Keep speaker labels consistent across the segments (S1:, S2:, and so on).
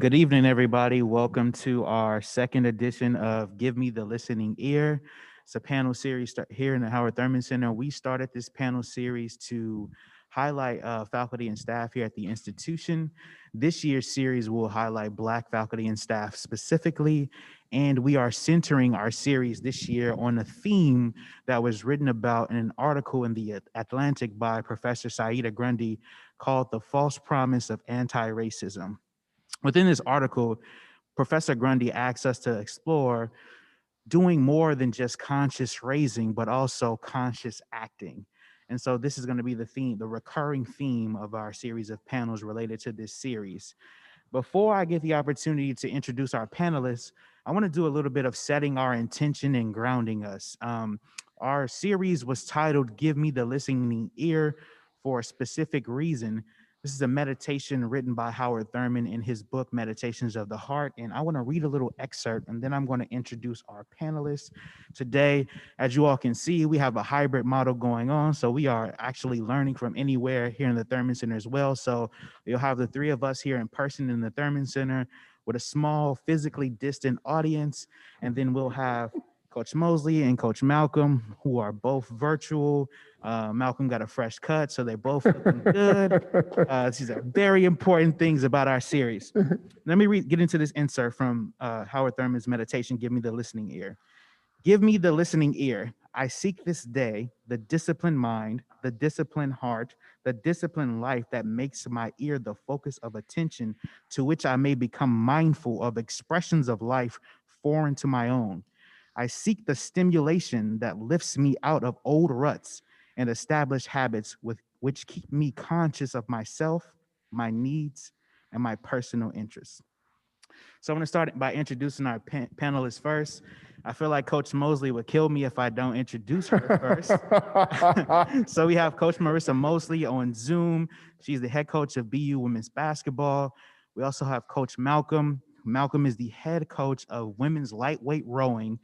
S1: Good evening, everybody. Welcome to our second edition of Give Me the Listening Ear. It's a panel series here in the Howard Thurman Center. We started this panel series to highlight faculty and staff here at the institution. This year's series will highlight Black faculty and staff specifically, and we are centering our series this year on a theme that was written about in an article in the Atlantic by Professor Saida Grundy called The False Promise of Anti-Racism. Within this article, Professor Grundy asks us to explore doing more than just conscious raising, but also conscious acting. And so this is going to be the theme, the recurring theme of our series of panels related to this series. Before I get the opportunity to introduce our panelists, I want to do a little bit of setting our intention and grounding us. Our series was titled Give Me the Listening Ear for a specific reason. This is a meditation written by Howard Thurman in his book, Meditations of the Heart. And I want to read a little excerpt and then I'm going to introduce our panelists. Today, as you all can see, we have a hybrid model going on. So we are actually learning from anywhere here in the Thurman Center as well. So you'll have the three of us here in person in the Thurman Center with a small, physically distant audience. And then we'll have Coach Moseley and Coach Malcolm, who are both virtual. Malcolm got a fresh cut, so they're both looking good. These are very important things about our series. Let me get into this insert from Howard Thurman's meditation, Give Me the Listening Ear. Give me the listening ear. I seek this day the disciplined mind, the disciplined heart, the disciplined life that makes my ear the focus of attention, to which I may become mindful of expressions of life foreign to my own. I seek the stimulation that lifts me out of old ruts and established habits with which keep me conscious of myself, my needs, and my personal interests. So I'm going to start by introducing our panelists first. I feel like Coach Moseley would kill me if I don't introduce her first. So we have Coach Marisa Moseley on Zoom. She's the head coach of BU women's basketball. We also have Coach Malcolm. Malcolm is the head coach of women's lightweight rowing.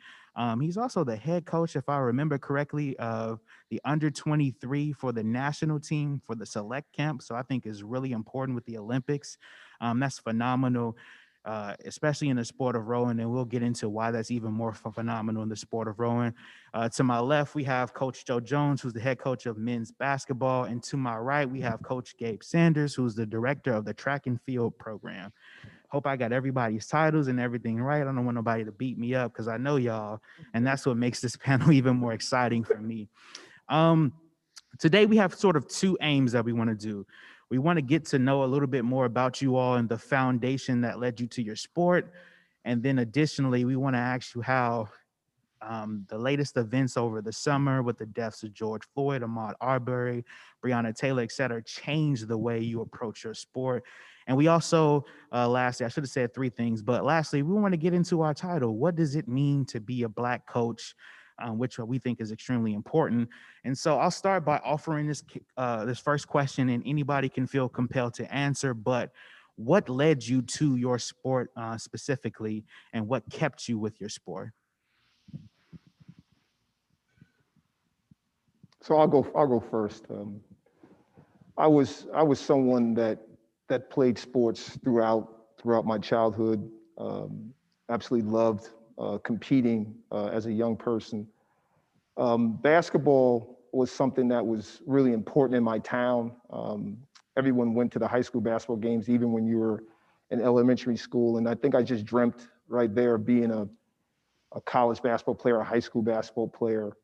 S1: He's also the head coach, if I remember correctly, of the under 23 for the national team for the select camp. So I think is really important with the Olympics. That's phenomenal. Especially in the sport of rowing, and we'll get into why that's even more phenomenal in the sport of rowing. To my left, we have Coach Joe Jones, who's the head coach of men's basketball, and to my right, we have Coach Gabe Sanders, who's the director of the track and field program. Hope I got everybody's titles and everything right. I don't want nobody to beat me up because I know y'all, and that's what makes this panel even more exciting for me. Today, we have sort of two aims that we want to do. We want to get to know a little bit more about you all and the foundation that led you to your sport. And then additionally, we want to ask you how the latest events over the summer with the deaths of George Floyd, Ahmaud Arbery, Breonna Taylor, et cetera, changed the way you approach your sport. And we also, lastly, I should have said three things, but lastly, we want to get into our title. What does it mean to be a Black coach? Which we think is extremely important. And so I'll start by offering this first question, and anybody can feel compelled to answer. But what led you to your sport specifically, and what kept you with your sport?
S2: So I'll go first. I was someone that played sports throughout my childhood. Absolutely loved competing as a young person. Basketball was something that was really important in my town. Everyone went to the high school basketball games, even when you were in elementary school. And I think I just dreamt right there of being a college basketball player, a high school basketball player.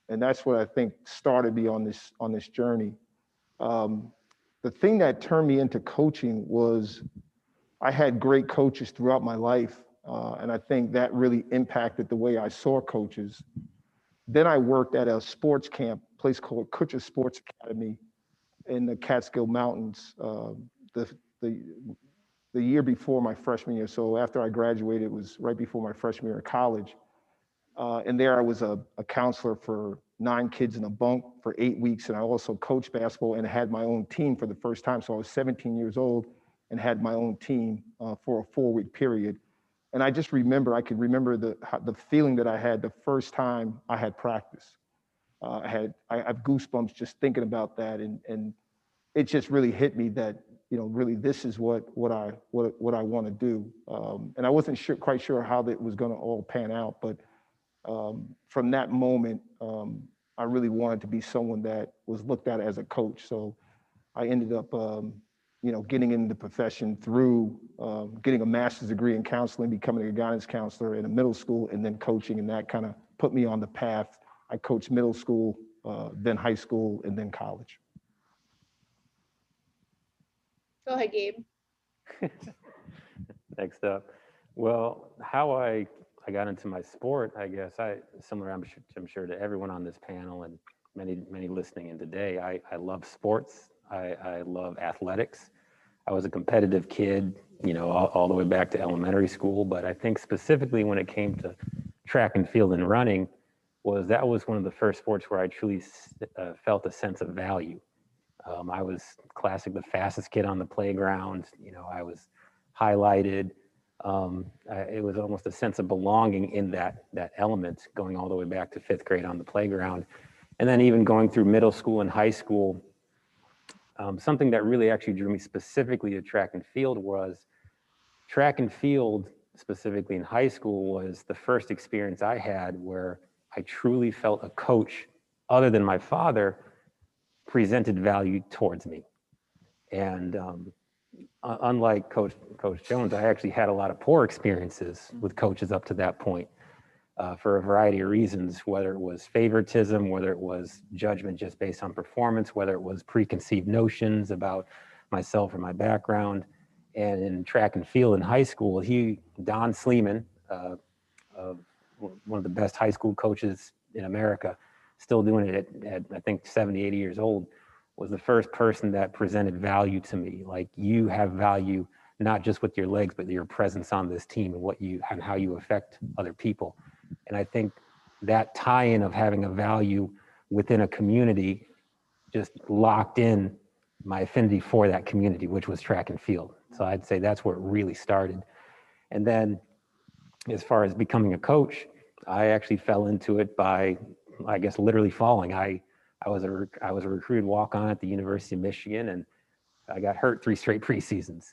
S2: And that's what I think started me on this journey. The thing that turned me into coaching was I had great coaches throughout my life. And I think that really impacted the way I saw coaches. Then I worked at a sports camp, place called Kutcher Sports Academy in the Catskill Mountains, the year before my freshman year. So after I graduated, it was right before my freshman year of college. And there I was a counselor for 9 kids in a bunk for 8 weeks. And I also coached basketball and had my own team for the first time. So I was 17 years old and had my own team for a 4-week period. And I just remember, I could remember the feeling that I had the first time I had practice. I have goosebumps just thinking about that. And it just really hit me that, really this is what I want to do. And I wasn't quite sure how that was going to all pan out, but from that moment, I really wanted to be someone that was looked at as a coach. So I ended up, getting into the profession through getting a master's degree in counseling, becoming a guidance counselor in a middle school, and then coaching, and that kind of put me on the path. I coached middle school, then high school, and then college.
S3: Go ahead, Gabe.
S4: Next up. Well, how I got into my sport, I guess, similar, I'm sure to everyone on this panel and many listening in today, I love sports. I love athletics. I was a competitive kid, all the way back to elementary school. But I think specifically when it came to track and field and running, that was one of the first sports where I truly felt a sense of value. I was the fastest kid on the playground. I was highlighted. It was almost a sense of belonging in that element, going all the way back to 5th grade on the playground. And then even going through middle school and high school, something that really actually drew me specifically to track and field was track and field, specifically in high school, was the first experience I had where I truly felt a coach other than my father presented value towards me. And unlike Coach Jones, I actually had a lot of poor experiences with coaches up to that point for a variety of reasons, whether it was favoritism, whether it was judgment just based on performance, whether it was preconceived notions about myself or my background. And in track and field in high school, Don Sleeman, one of the best high school coaches in America, still doing it at I think 70, 80 years old, was the first person that presented value to me. Like, you have value, not just with your legs, but your presence on this team and how you affect other people. And I think that tie-in of having a value within a community just locked in my affinity for that community, which was track and field. So I'd say that's where it really started. And then as far as becoming a coach, I actually fell into it by, I guess, literally falling. I was a recruited walk-on at the University of Michigan, and I got hurt 3 straight preseasons.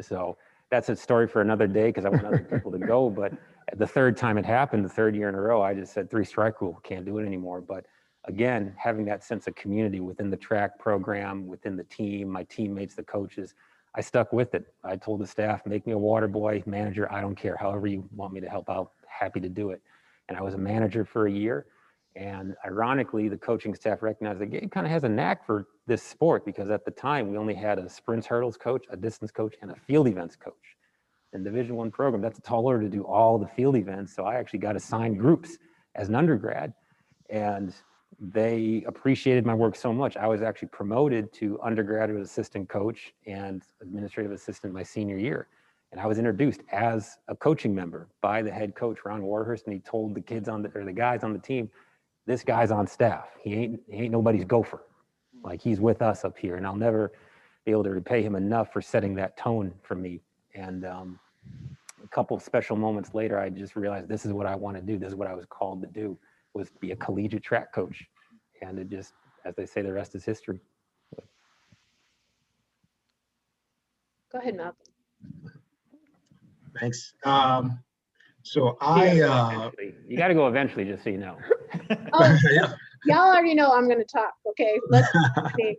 S4: So that's a story for another day, because I want other people to go. But the third time it happened, the third year in a row, I just said 3-strike rule, can't do it anymore. But again, having that sense of community within the track program, within the team, my teammates, the coaches, I stuck with it. I told the staff, make me a water boy, manager, I don't care. However you want me to help out, happy to do it. And I was a manager for a year. And ironically, the coaching staff recognized that Gabe kind of has a knack for this sport, because at the time we only had a sprints hurdles coach, a distance coach, and a field events coach. In Division I program, that's a tall order to do all the field events. So I actually got assigned groups as an undergrad, and they appreciated my work so much. I was actually promoted to undergraduate assistant coach and administrative assistant my senior year. And I was introduced as a coaching member by the head coach, Ron Warhurst, and he told the guys on the team, this guy's on staff. He ain't nobody's gopher. Like, he's with us up here, and I'll never be able to repay him enough for setting that tone for me. And a couple of special moments later, I just realized this is what I want to do. This is what I was called to do, was be a collegiate track coach. And it just, as they say, the rest is history.
S3: Go ahead, Malcolm.
S5: Thanks. So
S4: You got to go eventually, just so you know.
S3: Oh,
S5: yeah.
S3: y'all already know I'm going to talk. Okay,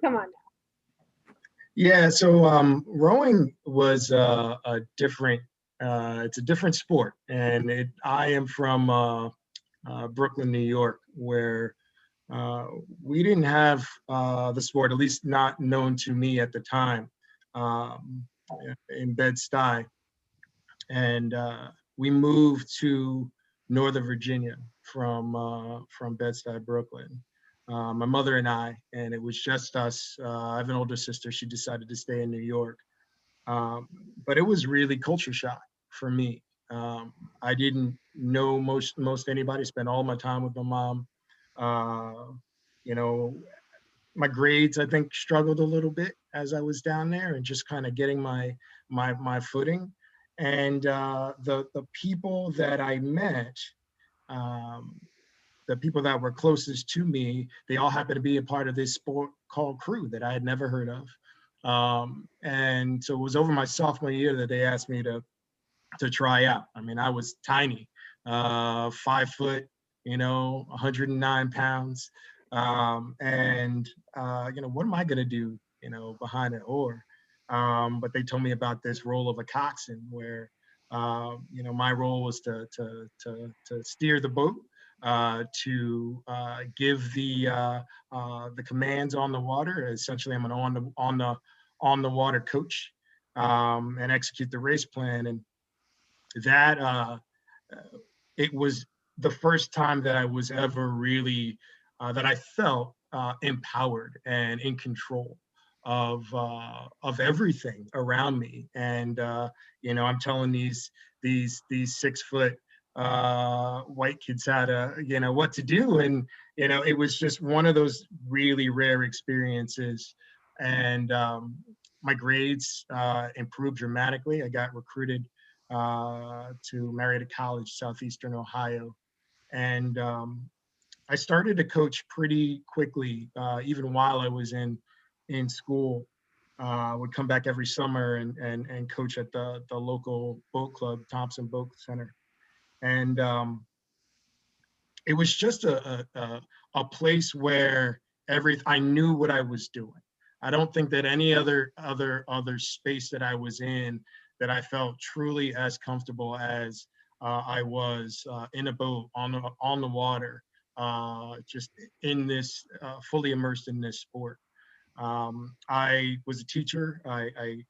S3: come on now.
S5: Yeah. So rowing was a different. It's a different sport, and I am from Brooklyn, New York, where we didn't have the sport, at least not known to me at the time, in Bed-Stuy. And we moved to Northern Virginia from Bed-Stuy, Brooklyn. My mother and I, and it was just us. I have an older sister. She decided to stay in New York. But it was really culture shock for me. I didn't know most anybody, spent all my time with my mom. My grades, I think, struggled a little bit as I was down there and just kind of getting my footing. And the people that I met, the people that were closest to me, they all happened to be a part of this sport called crew that I had never heard of. And so it was over my sophomore year that they asked me to try out. I mean, I was tiny, 5 foot, 109 pounds. And what am I going to do, behind an oar? But they told me about this role of a coxswain where, my role was to steer the boat, to give the commands on the water. Essentially, I'm an on the water coach, and execute the race plan. And that it was the first time that I was ever really that I felt empowered and in control of everything around me. And I'm telling these 6 foot white kids how to what to do. And it was just one of those really rare experiences. And my grades improved dramatically. I got recruited to Marietta College, Southeastern Ohio. And I started to coach pretty quickly, even while I was in school. Would come back every summer and coach at the local boat club, Thompson Boat Center. And it was just a place where I knew what I was doing. I don't think that any other space that I was in that I felt truly as comfortable as I was in a boat on the water, just in this fully immersed in this sport. I was a teacher.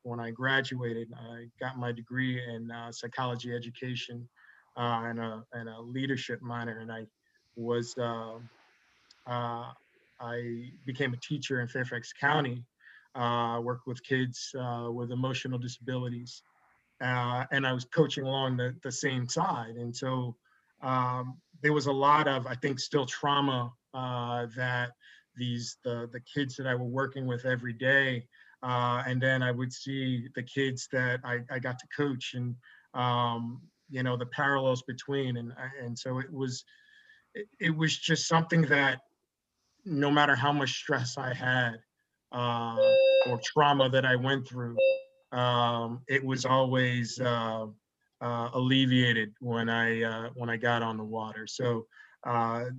S5: When I graduated, I got my degree in psychology education and a leadership minor, and was I became a teacher in Fairfax County, worked with kids with emotional disabilities, and I was coaching along the same side. And so there was a lot of, I think, still trauma that the kids that I were working with every day, and then I would see the kids that I got to coach, and the parallels between, and so it was just something that no matter how much stress I had or trauma that I went through, it was always alleviated when I got on the water. So and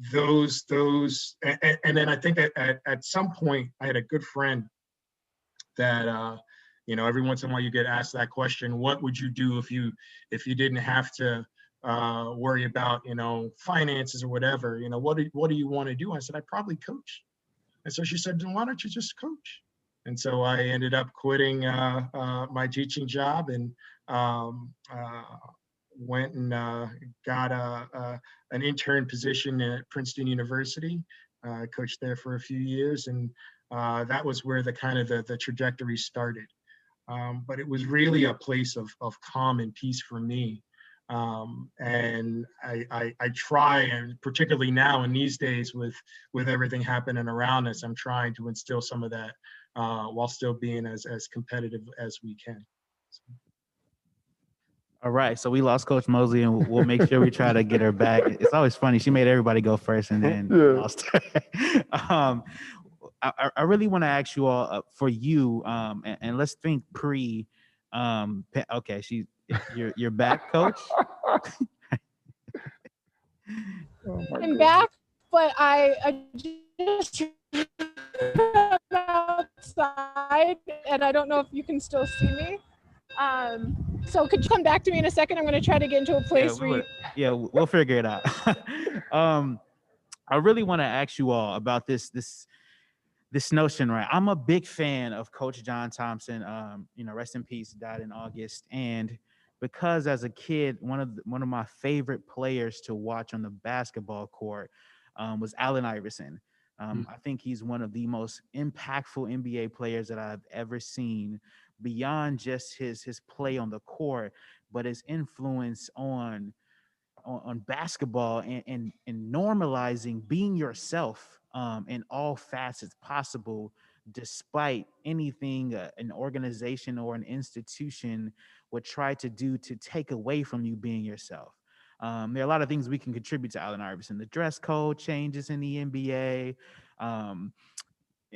S5: then I think at some point I had a good friend that every once in a while you get asked that question: what would you do if you didn't have to worry about finances or whatever? What do you want to do? I said, I'd probably coach. And so she said, then why don't you just coach? And so I ended up quitting my teaching job and went and got an intern position at Princeton University. I coached there for a few years, and that was where the trajectory started. But it was really a place of calm and peace for me. And I try, and particularly now in these days with everything happening around us, I'm trying to instill some of that while still being as competitive as we can.
S1: All right, so we lost Coach Moseley, and we'll make sure we try to get her back. It's always funny. She made everybody go first, and then lost her. I really want to ask you all for you, and let's think pre. Okay, you're back, Coach.
S3: I'm back, but I just outside, and I don't know if you can still see me. So could you come back to me in a second? I'm going to try to get into a place where
S1: we'll figure it out. I really want to ask you all about this notion, right? I'm a big fan of Coach John Thompson. Rest in peace, died in August. And because as a kid, one of my favorite players to watch on the basketball court was Allen Iverson. I think he's one of the most impactful NBA players that I've ever seen, beyond just his play on the court, but his influence on basketball and normalizing being yourself in all facets possible, despite anything an organization or an institution would try to do to take away from you being yourself. There are a lot of things we can contribute to Allen Iverson. The dress code changes in the NBA.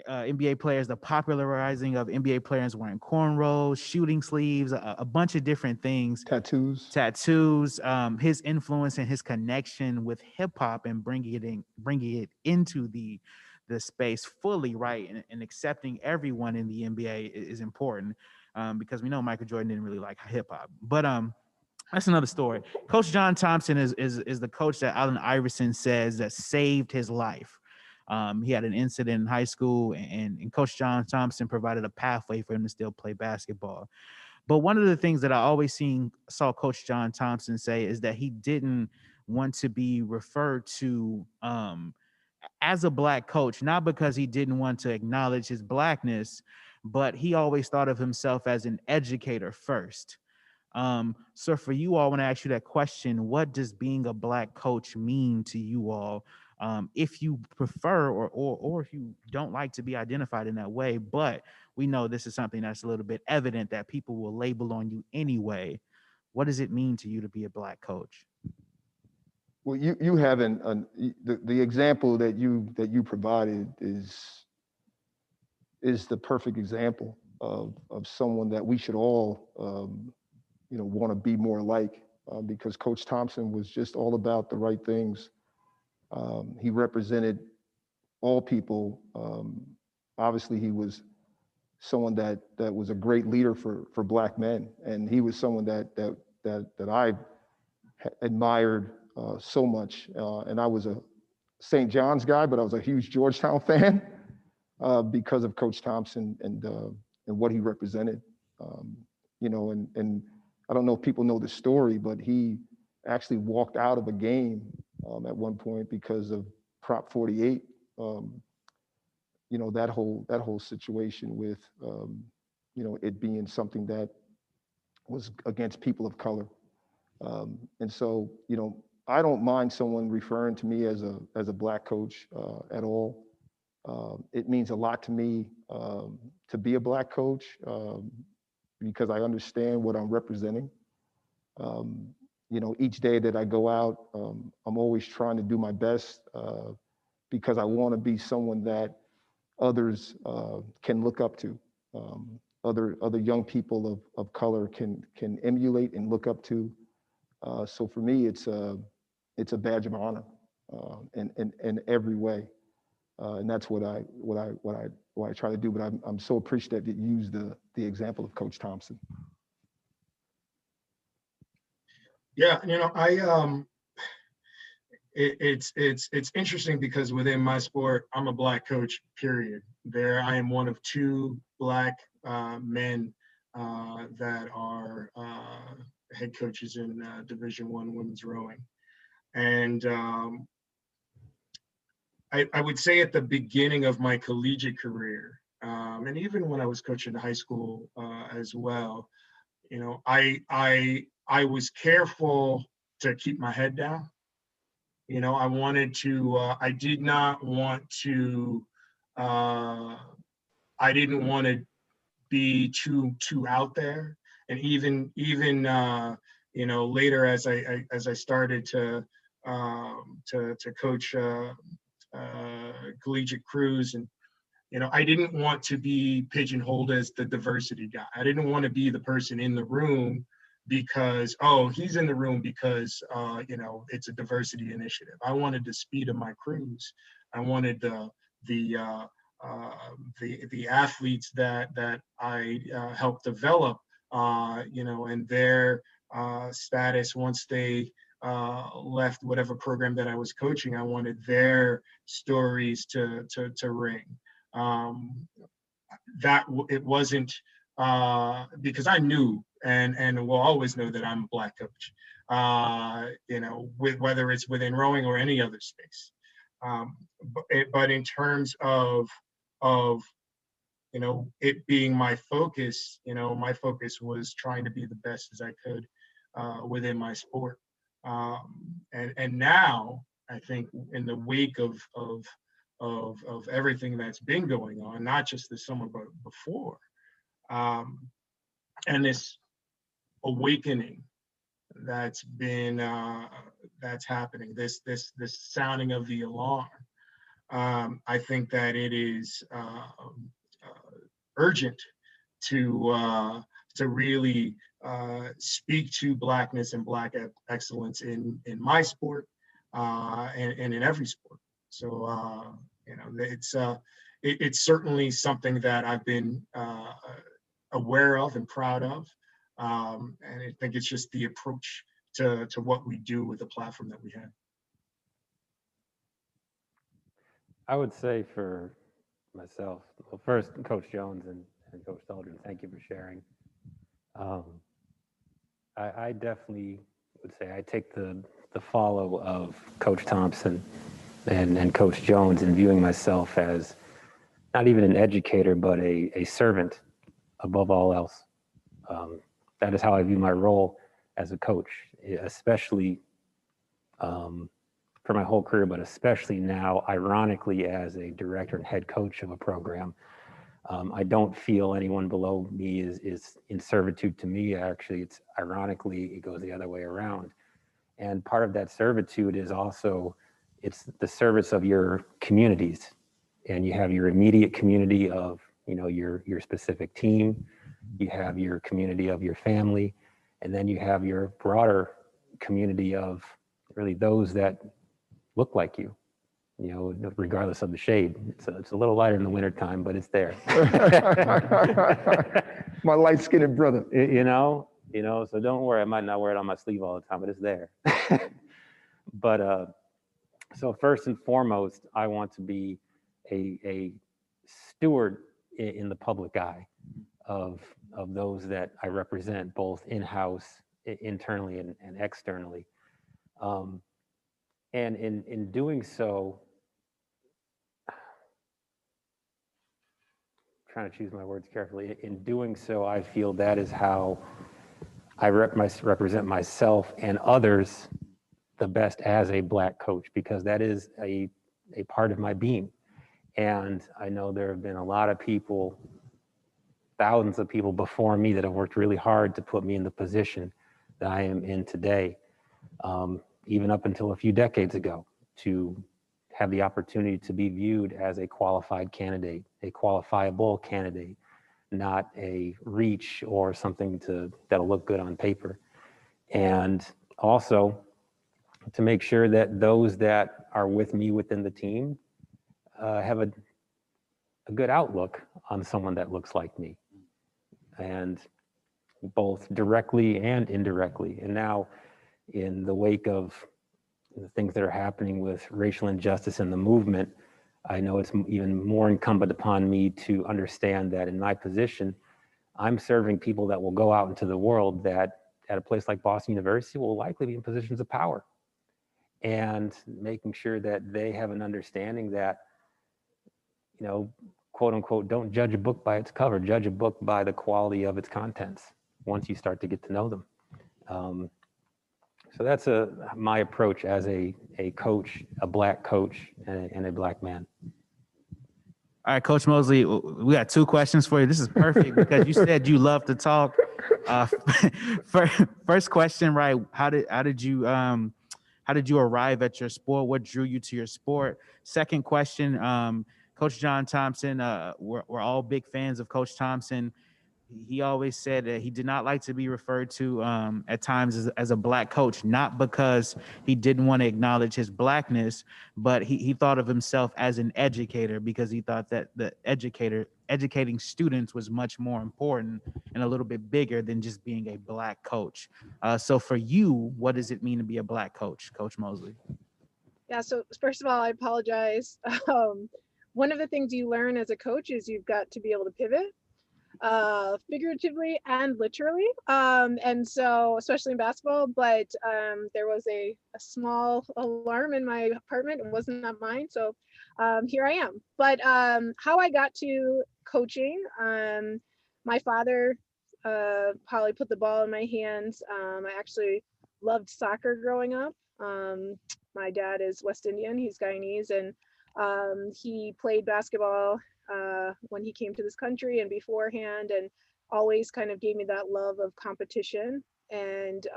S1: NBA players, the popularizing of NBA players wearing cornrows, shooting sleeves, a bunch of different things. Tattoos, his influence and his connection with hip hop and bringing it into the space fully, right, and accepting everyone in the NBA is important, because we know Michael Jordan didn't really like hip hop, but that's another story. Coach John Thompson is the coach that Allen Iverson says that saved his life. He had an incident in high school, and Coach John Thompson provided a pathway for him to still play basketball. But one of the things that I always saw Coach John Thompson say is that he didn't want to be referred to as a black coach, not because he didn't want to acknowledge his blackness, but he always thought of himself as an educator first. So for you all, when I ask you that question, what does being a black coach mean to you all? If you prefer or if you don't like to be identified in that way, but we know this is something that's a little bit evident that people will label on you anyway. What does it mean to you to be a black coach?
S2: Well, you have the example that you provided is the perfect example of someone that we should all want to be more like, because Coach Thompson was just all about the right things. He represented all people. Obviously, he was someone that was a great leader for Black men, and he was someone that I admired so much. And I was a St. John's guy, but I was a huge Georgetown fan because of Coach Thompson and what he represented. And I don't know if people know the story, but he actually walked out of a game at one point because of Prop 48. That whole situation with it being something that was against people of color. And so, I don't mind someone referring to me as a black coach at all. It means a lot to me to be a black coach because I understand what I'm representing. Each day that I go out, I'm always trying to do my best because I want to be someone that others can look up to. Other young people of color can emulate and look up to. So for me, it's a badge of honor in every way, and that's what I try to do. But I'm so appreciative that you used the example of Coach Thompson.
S5: Yeah, it's interesting because within my sport, I'm a black coach. Period. There, I am one of two black men that are head coaches in Division I women's rowing, and I would say at the beginning of my collegiate career, and even when I was coaching high school as well, I was careful to keep my head down. I wanted to, I did not want to, I didn't want to be too out there. And even later as I started to coach collegiate crews, and I didn't want to be pigeonholed as the diversity guy. I didn't want to be the person in the room because, oh, he's in the room because, it's a diversity initiative. I wanted the speed of my crews. I wanted the athletes that I helped develop, and their status once they left whatever program that I was coaching. I wanted their stories to ring. That it wasn't because I knew and will always know that I'm a black coach, with whether it's within rowing or any other space. But in terms of it being my focus, my focus was trying to be the best as I could within my sport. And now I think in the wake of everything that's been going on, not just this summer but before, and this awakening that's happening, this sounding of the alarm, I think that it is urgent to really speak to Blackness and Black excellence in my sport and in every sport. So it's certainly something that I've been aware of and proud of, and I think it's just the approach to what we do with the platform that we have.
S4: I would say for myself, well, first, Coach Jones and Coach Doldron, thank you for sharing. I definitely would say I take the follow of Coach Thompson and Coach Jones in viewing myself as not even an educator, but a servant above all else. That is how I view my role as a coach, especially for my whole career, but especially now, ironically, as a director and head coach of a program. I don't feel anyone below me is in servitude to me. Actually, it's ironically, it goes the other way around. And part of that servitude is also, it's the service of your communities. And you have your immediate community of, your specific team, you have your community of your family, and then you have your broader community of really those that look like you, regardless of the shade. It's a little lighter in the wintertime, but it's there.
S2: My light-skinned brother.
S4: So don't worry, I might not wear it on my sleeve all the time, but it's there. But so first and foremost, I want to be a steward in the public eye of those that I represent, both in-house, internally, and externally. And in doing so, trying to choose my words carefully, in doing so, I feel that is how I represent myself and others the best as a Black coach, because that is a part of my being. And I know there have been a lot of people, thousands of people before me that have worked really hard to put me in the position that I am in today. Even up until a few decades ago, to have the opportunity to be viewed as a qualified candidate, a qualifiable candidate, not a reach or something that'll look good on paper. And also to make sure that those that are with me within the team have a good outlook on someone that looks like me, and both directly and indirectly. And now, in the wake of the things that are happening with racial injustice in the movement, I know it's even more incumbent upon me to understand that in my position, I'm serving people that will go out into the world that at a place like Boston University will likely be in positions of power, and making sure that they have an understanding that, quote unquote, don't judge a book by its cover, judge a book by the quality of its contents once you start to get to know them. So that's my approach as a coach, a Black coach, and a Black man.
S1: All right, Coach Moseley, we got two questions for you. This is perfect because you said you love to talk. First question, right? How did you arrive at your sport? What drew you to your sport? Second question, Coach John Thompson. We're all big fans of Coach Thompson. He always said that he did not like to be referred to at times as a Black coach, not because he didn't want to acknowledge his Blackness, but he thought of himself as an educator because he thought that the educating students was much more important and a little bit bigger than just being a Black coach. So for you, what does it mean to be a Black coach, Coach Moseley?
S3: Yeah, so first of all, I apologize. One of the things you learn as a coach is you've got to be able to pivot, figuratively and literally. And so, especially in basketball, but there was a small alarm in my apartment. It wasn't not mine. So here I am. But how I got to coaching, my father probably put the ball in my hands. I actually loved soccer growing up. My dad is West Indian, he's Guyanese, and he played basketball when he came to this country and beforehand, and always kind of gave me that love of competition. And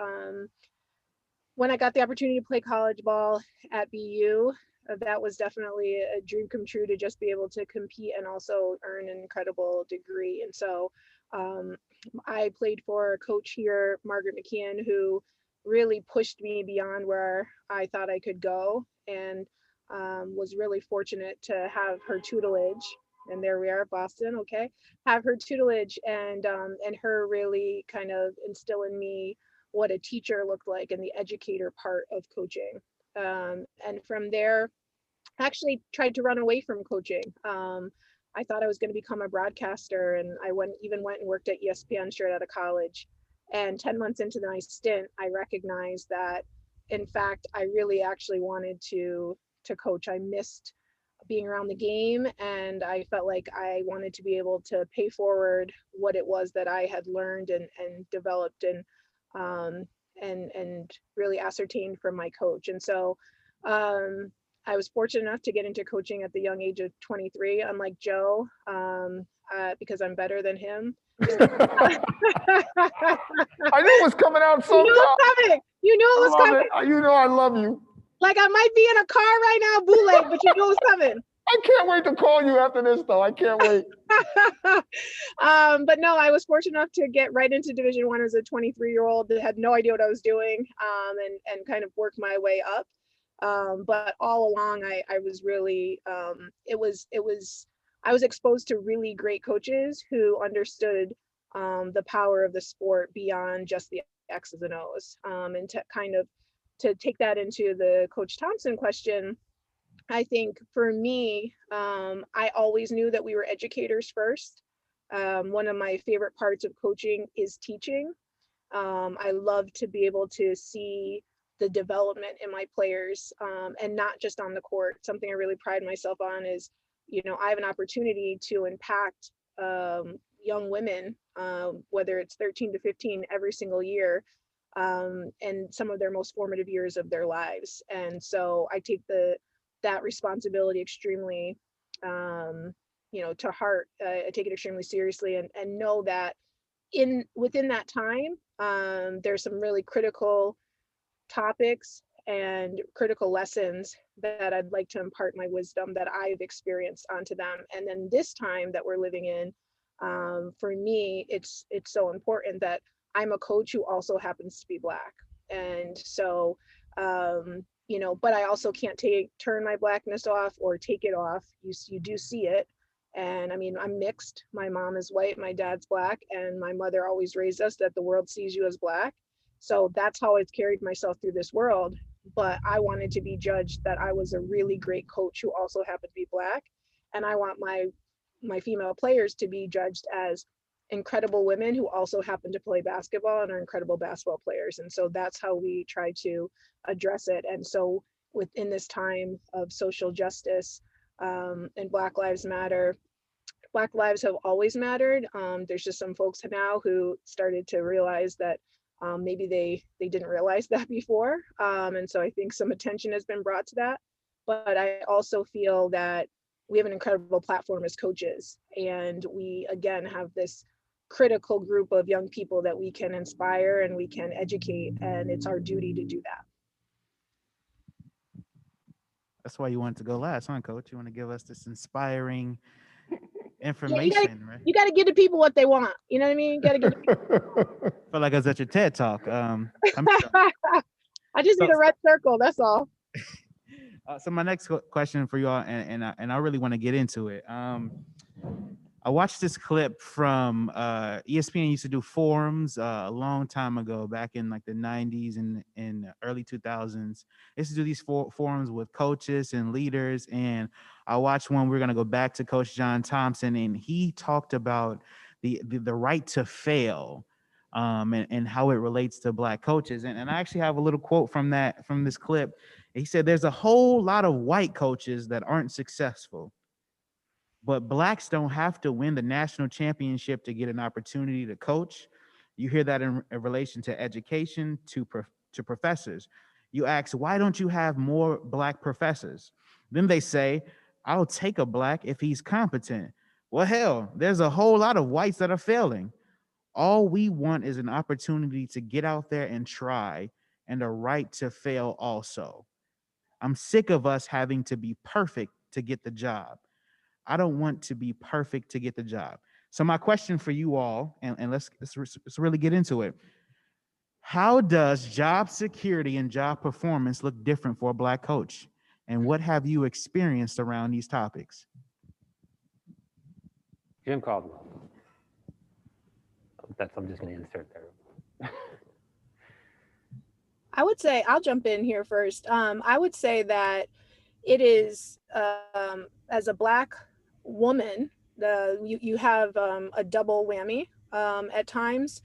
S3: when I got the opportunity to play college ball at BU, that was definitely a dream come true to just be able to compete and also earn an incredible degree. And so um, I played for a coach here, Margaret McKeon, who really pushed me beyond where I thought I could go, and was really fortunate to have her tutelage. And there we are, Boston. Okay, have her tutelage and her really kind of instill in me what a teacher looked like and the educator part of coaching. And from there, I actually tried to run away from coaching. I thought I was going to become a broadcaster, and I even went and worked at ESPN straight out of college. And 10 months into my stint, I recognized that, in fact, I really actually wanted to coach. I missed being around the game, and I felt like I wanted to be able to pay forward what it was that I had learned and developed um, and really ascertained from my coach. And so I was fortunate enough to get into coaching at the young age of 23, unlike Joe, because I'm better than him.
S2: I knew it was coming out
S3: You knew
S2: sometime.
S3: it was coming. You knew it was
S2: I love
S3: coming.
S2: it. You know I love you.
S3: Like I might be in a car right now, bootleg, but you knew it was coming.
S2: I can't wait to call you after this, though. I can't wait.
S3: But no, I was fortunate enough to get right into Division I as a 23-year-old that had no idea what I was doing, and kind of work my way up. But all along, I was really I was exposed to really great coaches who understood the power of the sport beyond just the X's and O's, and to take that into the Coach Thompson question. I think for me, I always knew that we were educators first. One of my favorite parts of coaching is teaching. I love to be able to see the development in my players, and not just on the court. Something I really pride myself on is, I have an opportunity to impact young women, whether it's 13 to 15 every single year, and some of their most formative years of their lives. And so I take that responsibility extremely, to heart. I take it extremely seriously, and know that within that time, there's some really critical topics and critical lessons that I'd like to impart my wisdom that I've experienced onto them. And then this time that we're living in, for me, it's so important that I'm a coach who also happens to be Black. And so, but I also can't turn my Blackness off or take it off. You do see it. And I mean, I'm mixed. My mom is white, my dad's Black, and my mother always raised us that the world sees you as Black. So that's how I've carried myself through this world. But I wanted to be judged that I was a really great coach who also happened to be Black. And I want my female players to be judged as incredible women who also happen to play basketball and are incredible basketball players. And so that's how we try to address it. And so within this time of social justice, and Black Lives Matter, Black lives have always mattered. There's just some folks now who started to realize that maybe they didn't realize that before. And so I think some attention has been brought to that. But I also feel that we have an incredible platform as coaches. And we, again, have this critical group of young people that we can inspire and we can educate. And it's our duty to do that.
S1: That's why you wanted to go last, huh, Coach? You want to give us this inspiring
S3: Yeah,
S1: information, right?
S3: you got to give the people what they want. You know what I mean? You got to give.
S1: Feel like I was at your TED talk.
S3: I just need a red circle. That's all.
S1: So my next question for you all, and I really want to get into it. I watched this clip from ESPN used to do forums a long time ago, back in like the 90s and early 2000s. They used to do these forums with coaches and leaders. And I watched one, we're going to go back to Coach John Thompson, and he talked about the right to fail, and how it relates to Black coaches. And I actually have a little quote from this clip. He said, "There's a whole lot of white coaches that aren't successful. But Blacks don't have to win the national championship to get an opportunity to coach." You hear that in relation to education, to professors. You ask, why don't you have more Black professors? Then they say, I'll take a Black if he's competent. Well, hell, there's a whole lot of whites that are failing. All we want is an opportunity to get out there and try, and a right to fail also. I'm sick of us having to be perfect to get the job. I don't want to be perfect to get the job. So my question for you all, and let's really get into it. How does job security and job performance look different for a Black coach? And what have you experienced around these topics?
S4: Jim Caldwell. I'm just going to insert there.
S3: I would say, I'll jump in here first. I would say that it is, as a Black woman, you have a double whammy at times,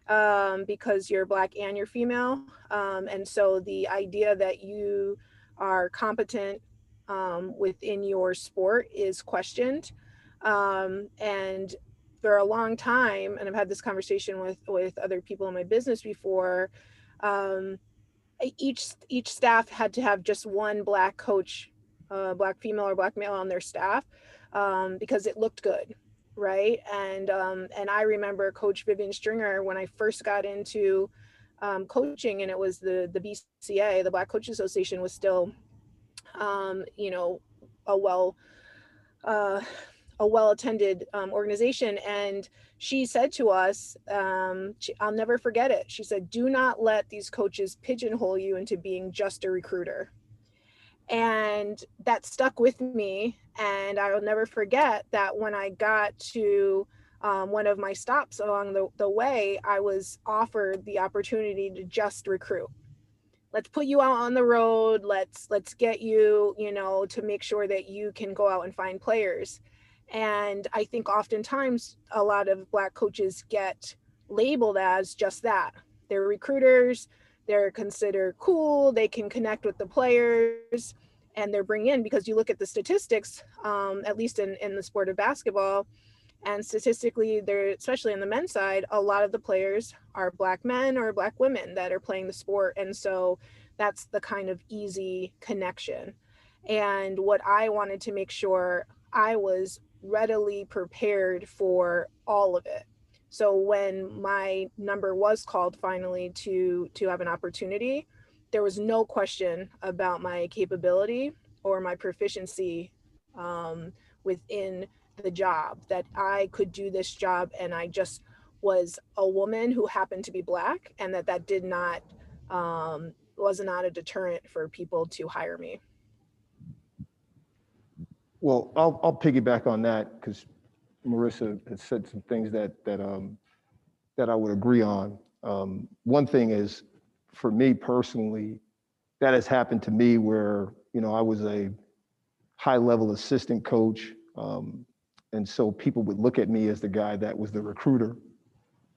S3: because you're Black and you're female. And so the idea that you are competent within your sport is questioned. And for a long time, and I've had this conversation with other people in my business before, each staff had to have just one Black coach, Black female or Black male on their staff, because it looked good, right? And I remember Coach Vivian Stringer when I first got into coaching, and it was the BCA, the Black Coaches Association, was still, you know, a well attended organization. And she said to us, I'll never forget it. She said, "Do not let these coaches pigeonhole you into being just a recruiter." And that stuck with me. And I will never forget that when I got to one of my stops along the way, I was offered the opportunity to just recruit. Let's put you out on the road. Let's get you, you know, to make sure that you can go out and find players. And I think oftentimes a lot of Black coaches get labeled as just that. They're recruiters, they're considered cool, they can connect with the players, and they're bring in, because you look at the statistics, at least in the sport of basketball, and statistically, there, especially on the men's side, a lot of the players are Black men or Black women that are playing the sport. And so that's the kind of easy connection. And what I wanted to make sure I was readily prepared for all of it. So when my number was called finally to have an opportunity, there was no question about my capability or my proficiency within the job, that I could do this job, and I just was a woman who happened to be Black, and that did not was not a deterrent for people to hire me.
S2: Well, I'll piggyback on that because Marisa has said some things that I would agree on. One thing is, for me personally, that has happened to me where, you know, I was a high-level assistant coach, and so people would look at me as the guy that was the recruiter.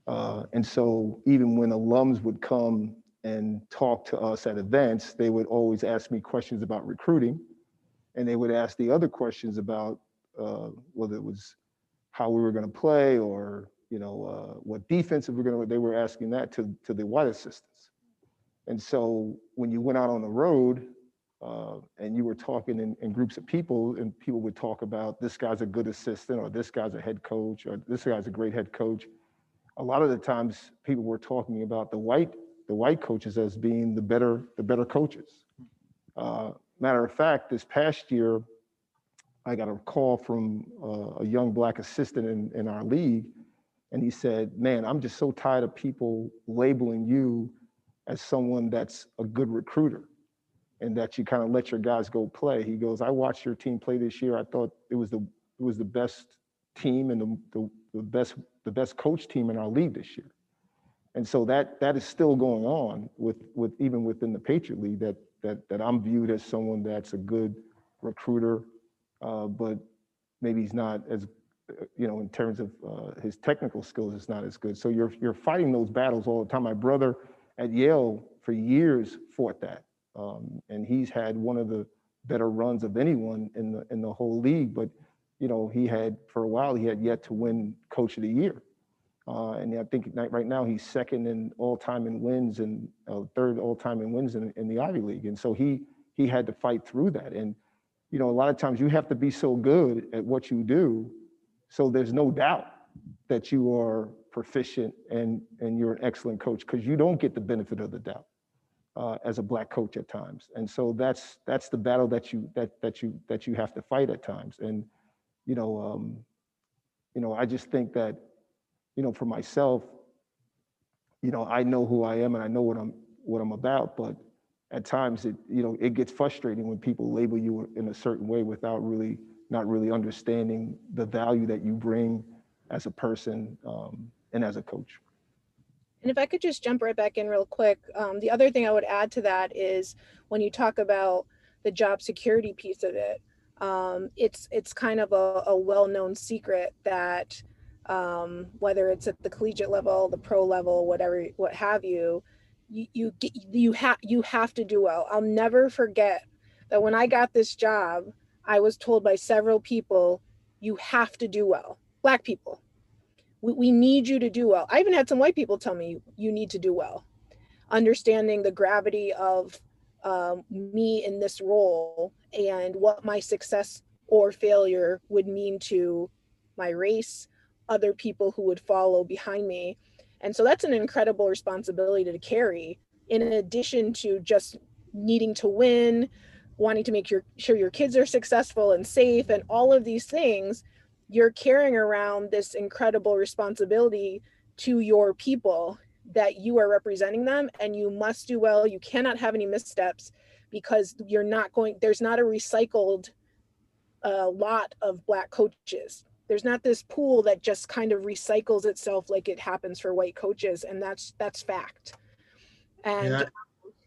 S2: And so even when alums would come and talk to us at events, they would always ask me questions about recruiting, and they would ask the other questions about whether it was how we were going to play, or, you know, what defense we were going to. They were asking that to the white assistants. And so when you went out on the road and you were talking in groups of people, and people would talk about, this guy's a good assistant, or this guy's a head coach, or this guy's a great head coach, a lot of the times people were talking about the white coaches as being the better coaches. Matter of fact, this past year, I got a call from a young Black assistant in our league, and he said, "Man, I'm just so tired of people labeling you as someone that's a good recruiter, and that you kind of let your guys go play." He goes, "I watched your team play this year. I thought it was the best team and the best coach team in our league this year." And so that is still going on with even within the Patriot League, that I'm viewed as someone that's a good recruiter, but maybe he's not as, you know, in terms of his technical skills, it's not as good. So you're fighting those battles all the time. My brother at Yale for years fought that, and he's had one of the better runs of anyone in the whole league. But, you know, for a while he had yet to win Coach of the Year, and I think right now he's second in all-time in wins and third all-time in wins in the Ivy League. And so he had to fight through that. And, you know, a lot of times you have to be so good at what you do, so there's no doubt that you are proficient and you're an excellent coach, because you don't get the benefit of the doubt. as a Black coach at times. And so that's the battle that you have to fight at times. And I just think that for myself, I know who I am and I know what I'm about, but at times it gets frustrating when people label you in a certain way without not really understanding the value that you bring as a person and as a coach.
S3: And if I could just jump right back in real quick, the other thing I would add to that is when you talk about the job security piece of it, it's kind of a well-known secret that whether it's at the collegiate level, the pro level, whatever, what have you, you have to do well. I'll never forget that when I got this job, I was told by several people, you have to do well. Black people. We need you to do well. I even had some white people tell me you need to do well. Understanding the gravity of me in this role and what my success or failure would mean to my race, other people who would follow behind me. And so that's an incredible responsibility to carry, in addition to just needing to win, wanting to make sure your kids are successful and safe, and all of these things. You're carrying around this incredible responsibility to your people that you are representing them, and you must do well. You cannot have any missteps, because there's not a recycled lot of Black coaches. There's not this pool that just kind of recycles itself like it happens for white coaches. And that's fact. And
S5: Yeah,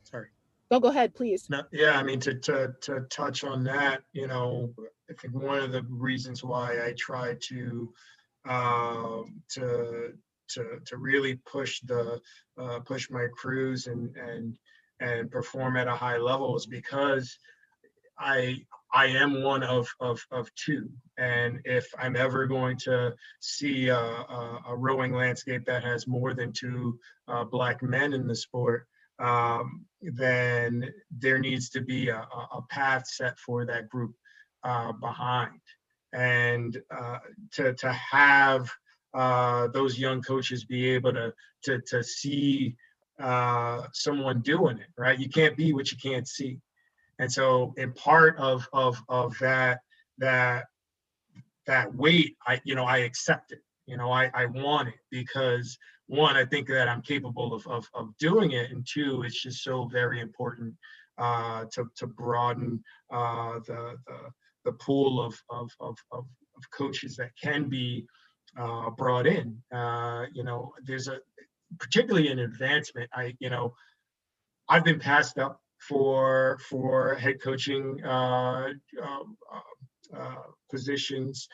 S5: sorry.
S3: Oh, go ahead, please.
S5: No, yeah, I mean, to touch on that, I think one of the reasons why I try to really push my crews and perform at a high level is because I am one of two, and if I'm ever going to see a rowing landscape that has more than two Black men in the sport, then there needs to be a path set for that group behind, and to have those young coaches be able to see someone doing it, right? You can't be what you can't see. And so in part of that weight, I accept it. I want it because, one, I think that I'm capable of doing it, and two, it's just so very important to broaden the pool of coaches that can be brought in. There's particularly in advancement. I've been passed up for head coaching positions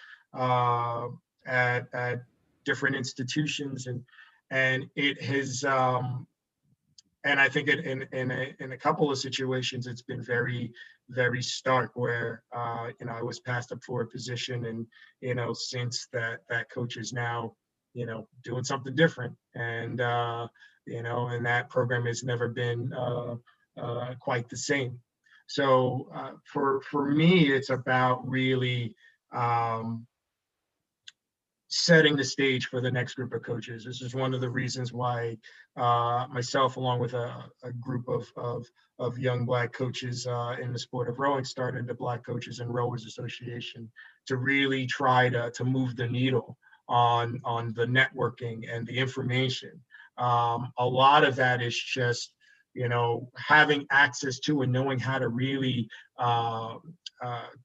S5: at different institutions, and it has and I think in a couple of situations it's been very, very stark where I was passed up for a position, and since that coach is now doing something different, and and that program has never been quite the same. So for me, it's about really setting the stage for the next group of coaches. This is one of the reasons why myself, along with a group of young Black coaches in the sport of rowing, started the Black Coaches and Rowers Association to really try to move the needle on the networking and the information. A lot of that is just having access to and knowing how to really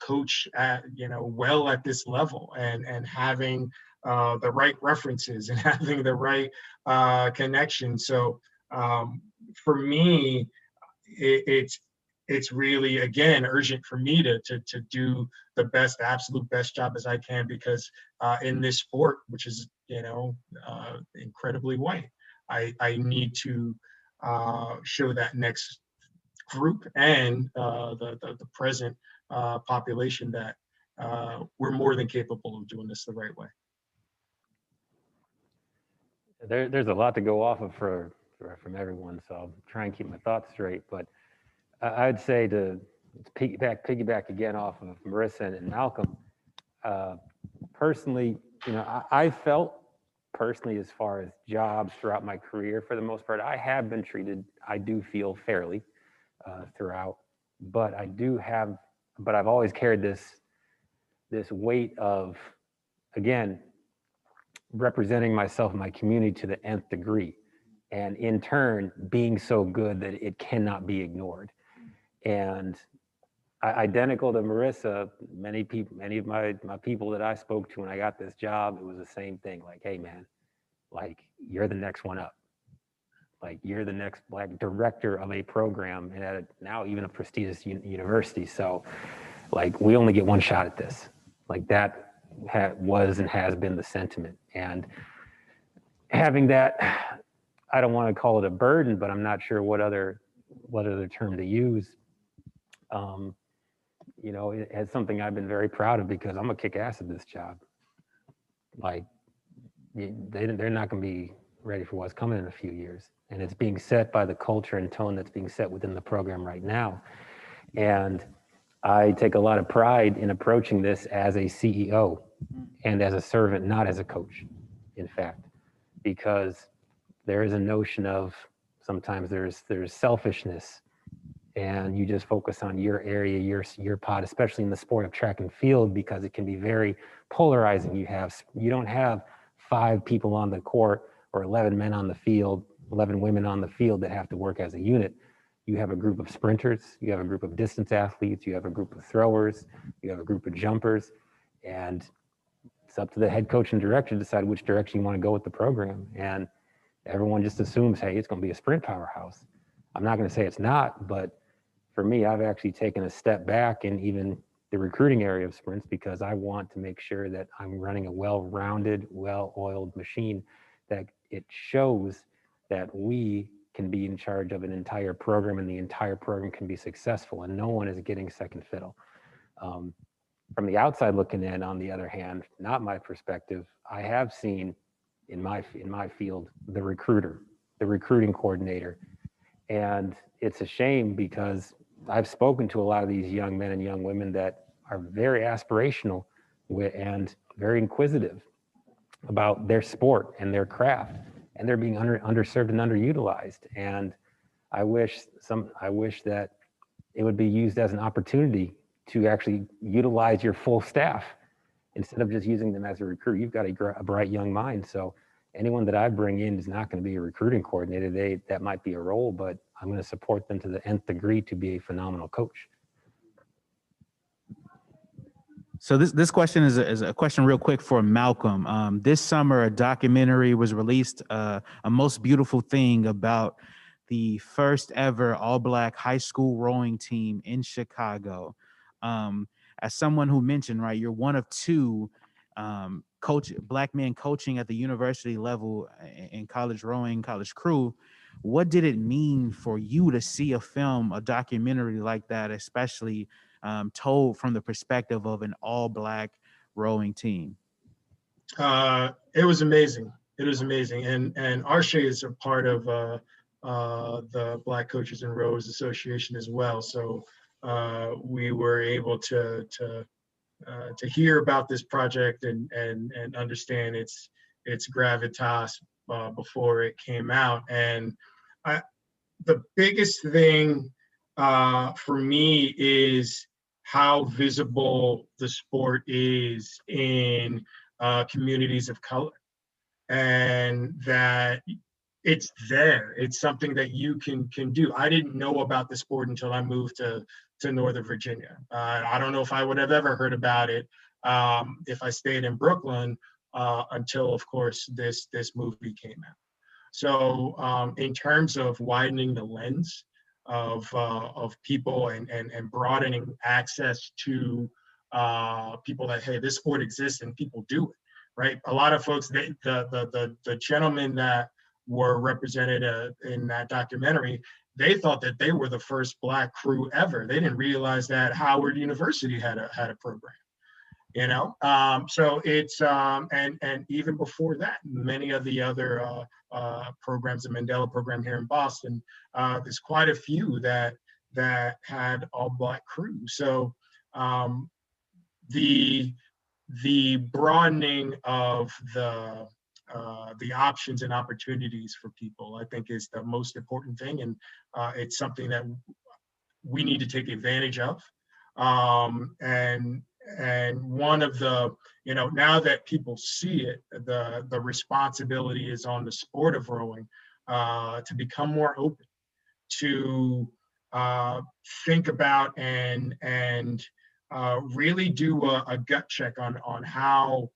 S5: coach at well at this level, and having the right references and having the right connection. So for me, it's really, again, urgent for me to do the absolute best job as I can, because in this sport, which is incredibly white, I need to show that next group and the present population that we're more than capable of doing this the right way.
S4: There's a lot to go off of from everyone, so I'll try and keep my thoughts straight. But I'd say to piggyback again off of Marisa and Malcolm. Personally, I felt personally, as far as jobs throughout my career, for the most part, I have been treated, I do feel, fairly throughout, but but I've always carried this weight of, again, representing myself and my community to the nth degree, and in turn being so good that it cannot be ignored. And identical to Marisa, many of my people that I spoke to when I got this job, it was the same thing. Like, hey man, like, you're the next one up. Like, you're the next Black director of a program, and now even a prestigious university. So like, we only get one shot at this. Like, that was and has been the sentiment. And having that, I don't want to call it a burden, but I'm not sure what other term to use. You know, it's something I've been very proud of, because I'm gonna kick ass at this job. Like, they're not gonna be ready for what's coming in a few years. And it's being set by the culture and tone that's being set within the program right now. And I take a lot of pride in approaching this as a CEO and as a servant, not as a coach, in fact, because there is a notion of, sometimes there's selfishness, and you just focus on your area, your pod, especially in the sport of track and field, because it can be very polarizing. You don't have 5 people on the court or 11 men on the field, 11 women on the field that have to work as a unit. You have a group of sprinters, you have a group of distance athletes, you have a group of throwers, you have a group of jumpers, and it's up to the head coach and director to decide which direction you want to go with the program. And everyone just assumes, hey, it's going to be a sprint powerhouse. I'm not going to say it's not, but for me, I've actually taken a step back in even the recruiting area of sprints, because I want to make sure that I'm running a well-rounded, well-oiled machine, that it shows that we can be in charge of an entire program, and the entire program can be successful, and no one is getting second fiddle. From the outside looking in, on the other hand, not my perspective, I have seen in my field the recruiter, the recruiting coordinator, and it's a shame, because I've spoken to a lot of these young men and young women that are very aspirational and very inquisitive about their sport and their craft, and they're being underserved and underutilized. And I wish that it would be used as an opportunity to actually utilize your full staff instead of just using them as a recruit. You've got a bright young mind. So anyone that I bring in is not going to be a recruiting coordinator. That might be a role, but I'm going to support them to the nth degree to be a phenomenal coach.
S1: So this question is a question real quick for Malcolm. This summer, a documentary was released, A Most Beautiful Thing, about the first ever all-Black high school rowing team in Chicago. As someone who mentioned, right, you're one of 2 Black men coaching at the university level in college rowing, college crew. What did it mean for you to see a documentary like that, especially told from the perspective of an all-Black rowing team?
S5: It was amazing. It was amazing. And Arshay is a part of the Black Coaches and Rowers Association as well. So we were able to hear about this project and understand its gravitas before it came out. And the biggest thing for me is how visible the sport is in communities of color, and that it's there. It's something that you can do. I didn't know about the sport until I moved to Northern Virginia. I don't know if I would have ever heard about it if I stayed in Brooklyn until, of course, this movie came out. So in terms of widening the lens of people and broadening access to people that, hey, this sport exists and people do it, right? A lot of folks, the gentlemen that were represented in that documentary, they thought that they were the first Black crew ever. They didn't realize that Howard University had a program. You know, so it's and even before that, many of the other programs, the Mandela program here in Boston, there's quite a few that had all Black crews. So the broadening of the the options and opportunities for people, I think, is the most important thing. And it's something that we need to take advantage of. And one of the, now that people see it, the responsibility is on the sport of rowing to become more open, to think about and really do a gut check on how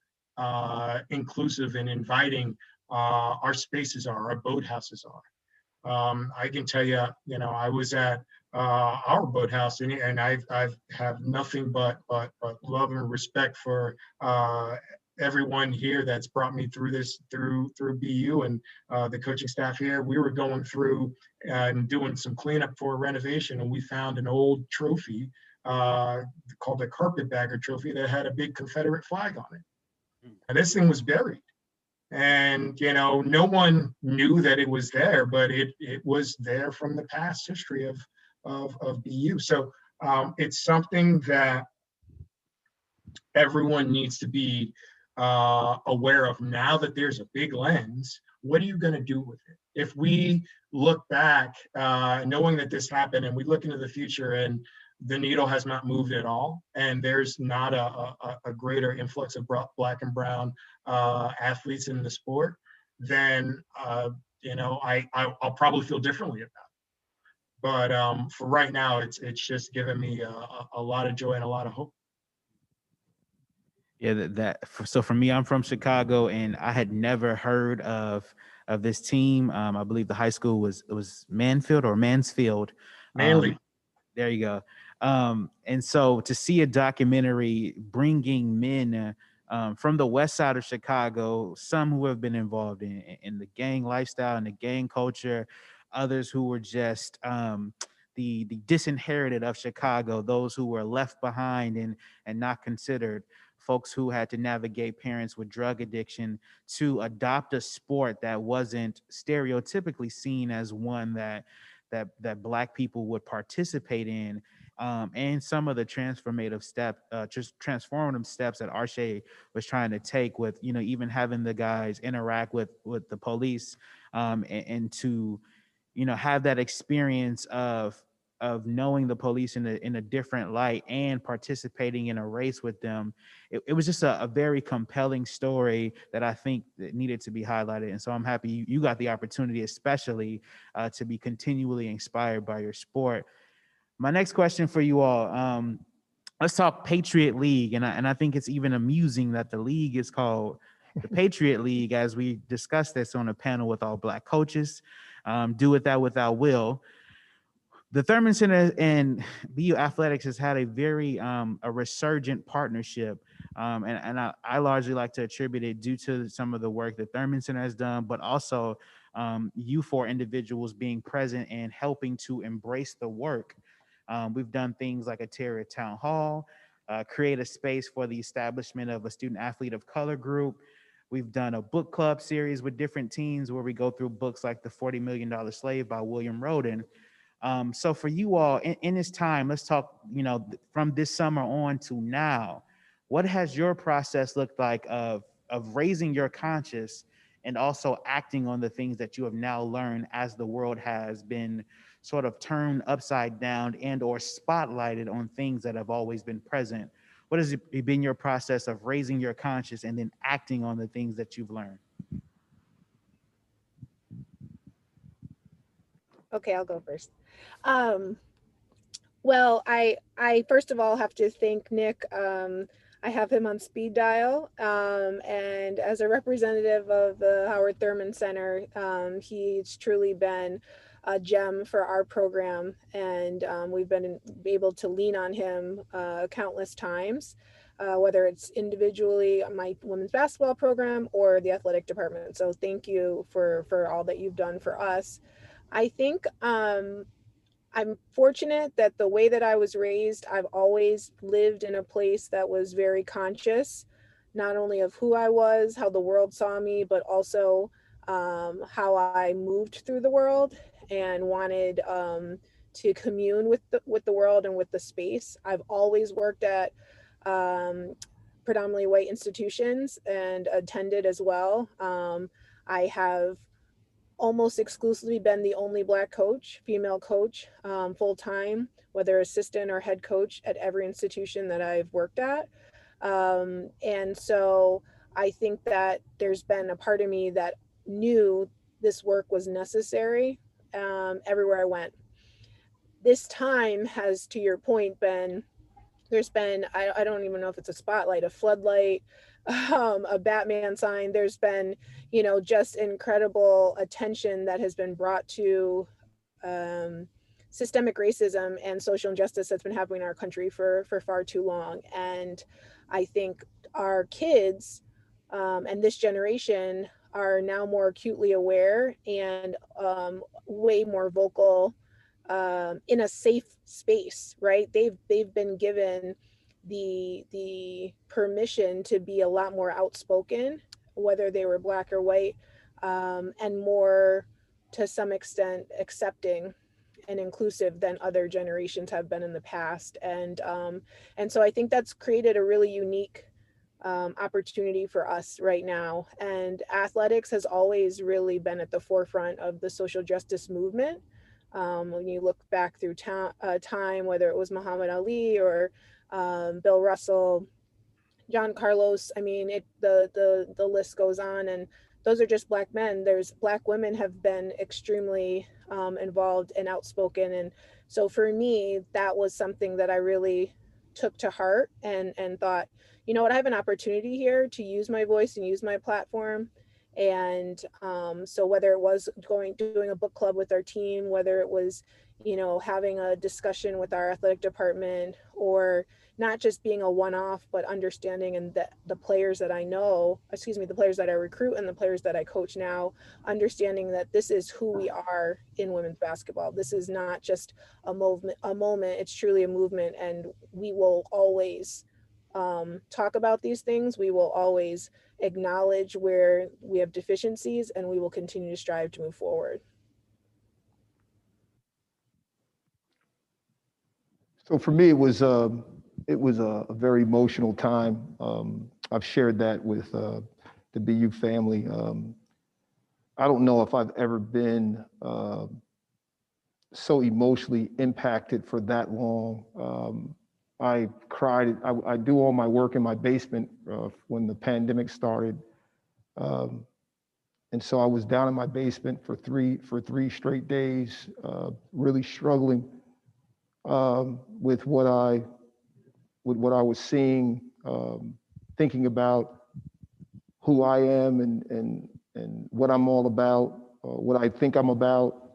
S5: inclusive and inviting our spaces are, our boathouses are. I can tell you, I was at our boathouse, and I've have nothing but love and respect for everyone here that's brought me through this, through BU, and the coaching staff here. We were going through and doing some cleanup for a renovation, and we found an old trophy called the Carpetbagger Trophy that had a big Confederate flag on it. And this thing was buried. And, no one knew that it was there, but it was there from the past history of BU. So it's something that everyone needs to be aware of. Now that there's a big lens, what are you going to do with it? If we look back, knowing that this happened, and we look into the future and the needle has not moved at all, and there's not a greater influx of Black and brown athletes in the sport, then I'll probably feel differently about it. But for right now, it's just given me a lot of joy and a lot of hope.
S1: Yeah, so for me, I'm from Chicago, and I had never heard of this team. I believe the high school was Mansfield or Mansfield.
S5: Manly.
S1: There you go. And so to see a documentary bringing men from the west side of Chicago, some who have been involved in the gang lifestyle and the gang culture, others who were just the disinherited of Chicago, those who were left behind and not considered, folks who had to navigate parents with drug addiction, to adopt a sport that wasn't stereotypically seen as one that Black people would participate in, and some of the transformative steps that Arshay was trying to take with, even having the guys interact with the police, and to, have that experience of knowing the police in a different light and participating in a race with them. It was just a very compelling story that I think that needed to be highlighted. And so I'm happy you got the opportunity, especially to be continually inspired by your sport. My next question for you all, let's talk Patriot League. And I think it's even amusing that the league is called the Patriot League, as we discussed this on a panel with all Black coaches. Do With That Without Will. The Thurman Center and BU Athletics has had a very a resurgent partnership, and I largely like to attribute it due to some of the work that Thurman Center has done, but also you four individuals being present and helping to embrace the work. We've done things like a Terra Town Hall, create a space for the establishment of a student athlete of color group. We've done a book club series with different teams where we go through books like The $40 Million Slave by William Roden. So for you all in this time, let's talk, from this summer on to now, what has your process looked like of raising your conscience and also acting on the things that you have now learned as the world has been sort of turned upside down and or spotlighted on things that have always been present? What has it been your process of raising your conscience and then acting on the things that you've learned?
S3: Okay, I'll go first. Well, I first of all have to thank Nick. I have him on speed dial, and as a representative of the Howard Thurman Center, he's truly been a gem for our program, and we've been able to lean on him countless times, whether it's individually on my women's basketball program or the athletic department. So thank you for all that you've done for us. I think I'm fortunate that the way that I was raised, I've always lived in a place that was very conscious, not only of who I was, how the world saw me, but also how I moved through the world and wanted to commune with the world and with the space. I've always worked at predominantly white institutions and attended as well. I have almost exclusively been the only Black coach, female coach, full time, whether assistant or head coach at every institution that I've worked at. And so I think that there's been a part of me that knew this work was necessary everywhere I went. This time has, to your point, there's been, I don't even know if it's a spotlight, a floodlight, a Batman sign. There's been, just incredible attention that has been brought to systemic racism and social injustice that's been happening in our country for far too long. And I think our kids and this generation are now more acutely aware and way more vocal in a safe space, right? They've been given the permission to be a lot more outspoken, whether they were Black or white, and more, to some extent, accepting and inclusive than other generations have been in the past. And so I think that's created a really unique opportunity for us right now. And athletics has always really been at the forefront of the social justice movement. When you look back through time, whether it was Muhammad Ali or Bill Russell, John Carlos, I mean, the list goes on, and those are just Black men. There's Black women have been extremely involved and outspoken. And so for me, that was something that I really took to heart and thought, you know what, I have an opportunity here to use my voice and use my platform. And so whether it was doing a book club with our team, whether it was, having a discussion with our athletic department, or not just being a one-off, but understanding, and the players that I know, the players that I recruit and the players that I coach now, understanding that this is who we are in women's basketball. This is not just a moment, it's truly a movement. And we will always talk about these things. We will always acknowledge where we have deficiencies, and we will continue to strive to move forward.
S2: So for me, it was a very emotional time. I've shared that with the BU family. I don't know if I've ever been so emotionally impacted for that long. I cried. I do all my work in my basement when the pandemic started. And so I was down in my basement for three straight days, really struggling with what I was seeing, thinking about who I am and what I'm all about, what I think I'm about,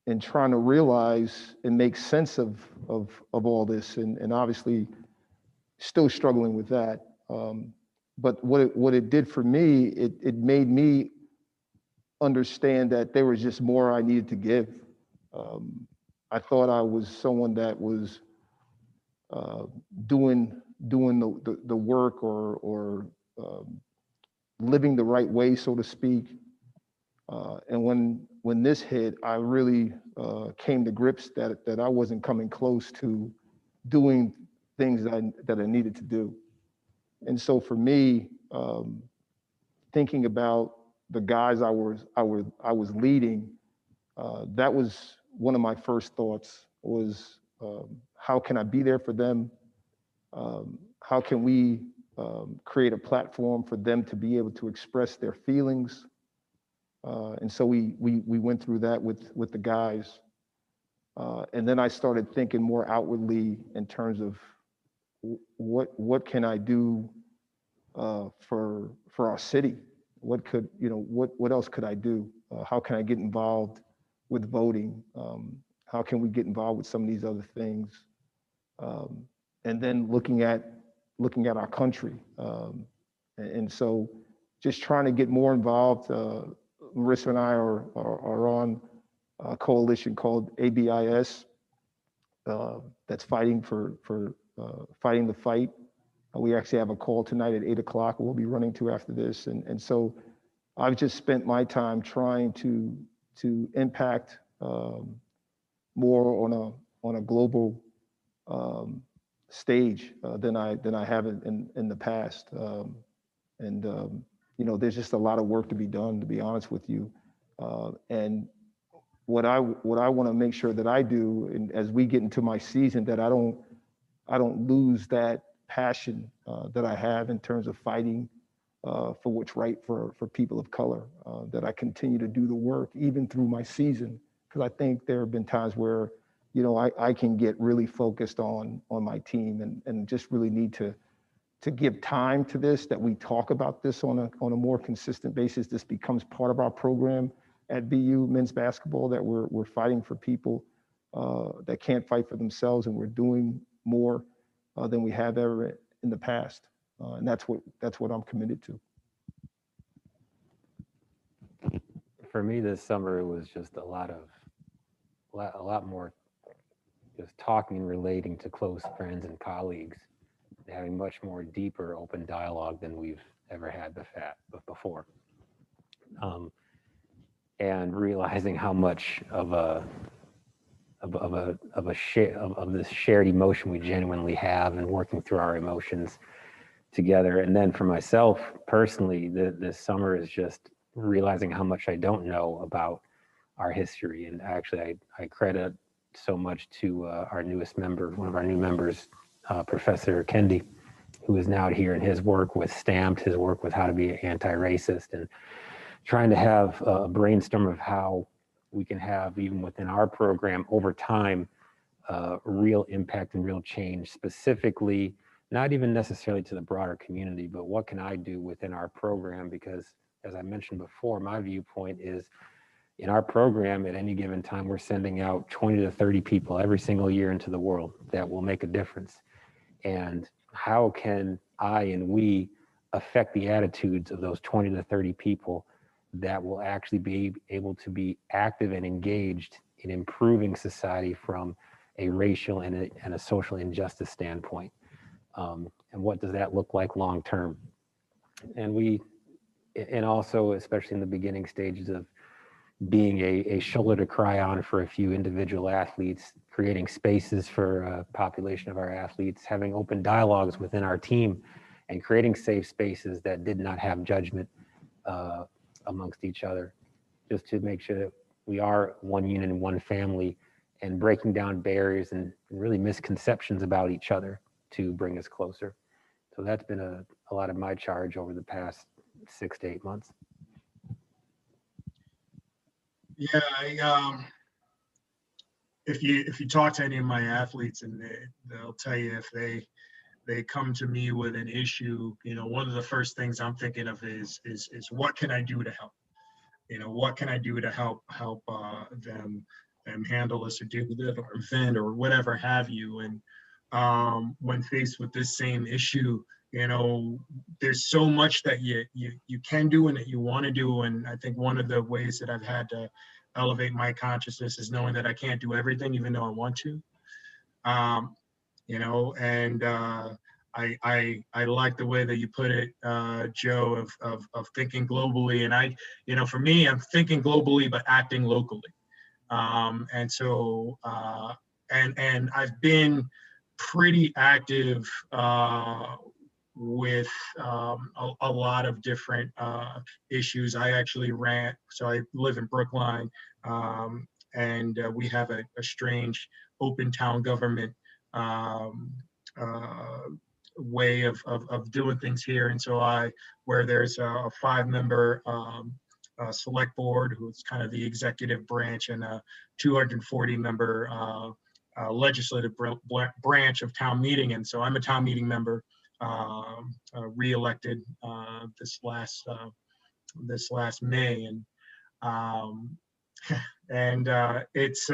S2: and trying to realize and make sense of all this, and obviously still struggling with that. But what it did for me, it made me understand that there was just more I needed to give. I thought I was someone that was doing the work or living the right way, so to speak. And when this hit, I really came to grips that I wasn't coming close to doing things that I needed to do. And so for me, thinking about the guys I was leading, that was one of my first thoughts was, how can I be there for them? How can we create a platform for them to be able to express their feelings? And so we went through that with the guys. And then I started thinking more outwardly in terms of what can I do for our city? What else could I do? How can I get involved with voting? How can we get involved with some of these other things? And then looking at our country. And so just trying to get more involved. Marisa and I are on a coalition called ABIS that's fighting for fighting the fight. We actually have a call tonight at 8 o'clock we'll be running to after this. And so I've just spent my time trying to impact more on a global stage than I have in the past. You know, there's just a lot of work to be done, to be honest with you. And what I want to make sure that I do, and as we get into my season, that I don't lose that passion that I have in terms of fighting for what's right for people of color. That I continue to do the work even through my season, because I think there have been times where, you know, I can get really focused on my team and just really need to give time to this, that we talk about this on a more consistent basis. This becomes part of our program at BU men's basketball, that we're fighting for people that can't fight for themselves, and we're doing more than we have ever in the past. And that's what I'm committed to.
S4: For me this summer, it was just a lot more just talking and relating to close friends and colleagues, having much more deeper open dialogue than we've ever had before. And realizing how much of this shared emotion we genuinely have, and working through our emotions together. And then for myself personally, this summer is just realizing how much I don't know about our history. And actually, I credit so much to our newest member, one of our new members, Professor Kendi, who is now here in his work with Stamped, his work with how to be anti-racist, and trying to have a brainstorm of how we can have, even within our program over time, real impact and real change, specifically, not even necessarily to the broader community, but what can I do within our program? Because as I mentioned before, my viewpoint is, in our program at any given time, we're sending out 20 to 30 people every single year into the world that will make a difference. And how can I and we affect the attitudes of those 20 to 30 people that will actually be able to be active and engaged in improving society from a racial and a social injustice standpoint? And what does that look like long term? And also, especially in the beginning stages of being a shoulder to cry on for a few individual athletes, creating spaces for a population of our athletes, having open dialogues within our team, and creating safe spaces that did not have judgment amongst each other, just to make sure that we are one unit and one family, and breaking down barriers and really misconceptions about each other to bring us closer. So that's been a lot of my charge over the past 6 to 8 months.
S5: Yeah, if you talk to any of my athletes, and they'll tell you, if they come to me with an issue, you know, one of the first things I'm thinking of is what can I do to help? You know, what can I do to help them handle this, or do this, or vent, or whatever have you? And when faced with this same issue, you know, there's so much that you can do and that you want to do. And I think one of the ways that I've had to elevate my consciousness is knowing that I can't do everything, even though I want to. You know, and I like the way that you put it, Joe, of thinking globally. And you know, for me, I'm thinking globally but acting locally. And so and I've been pretty active with a lot of different issues. I actually so I live in Brookline, and we have a strange open town government way of doing things here. And so where there's a 5-member select board, who's kind of the executive branch, and a 240-member legislative branch of town meeting. And so I'm a town meeting member, re-elected this last May, and it's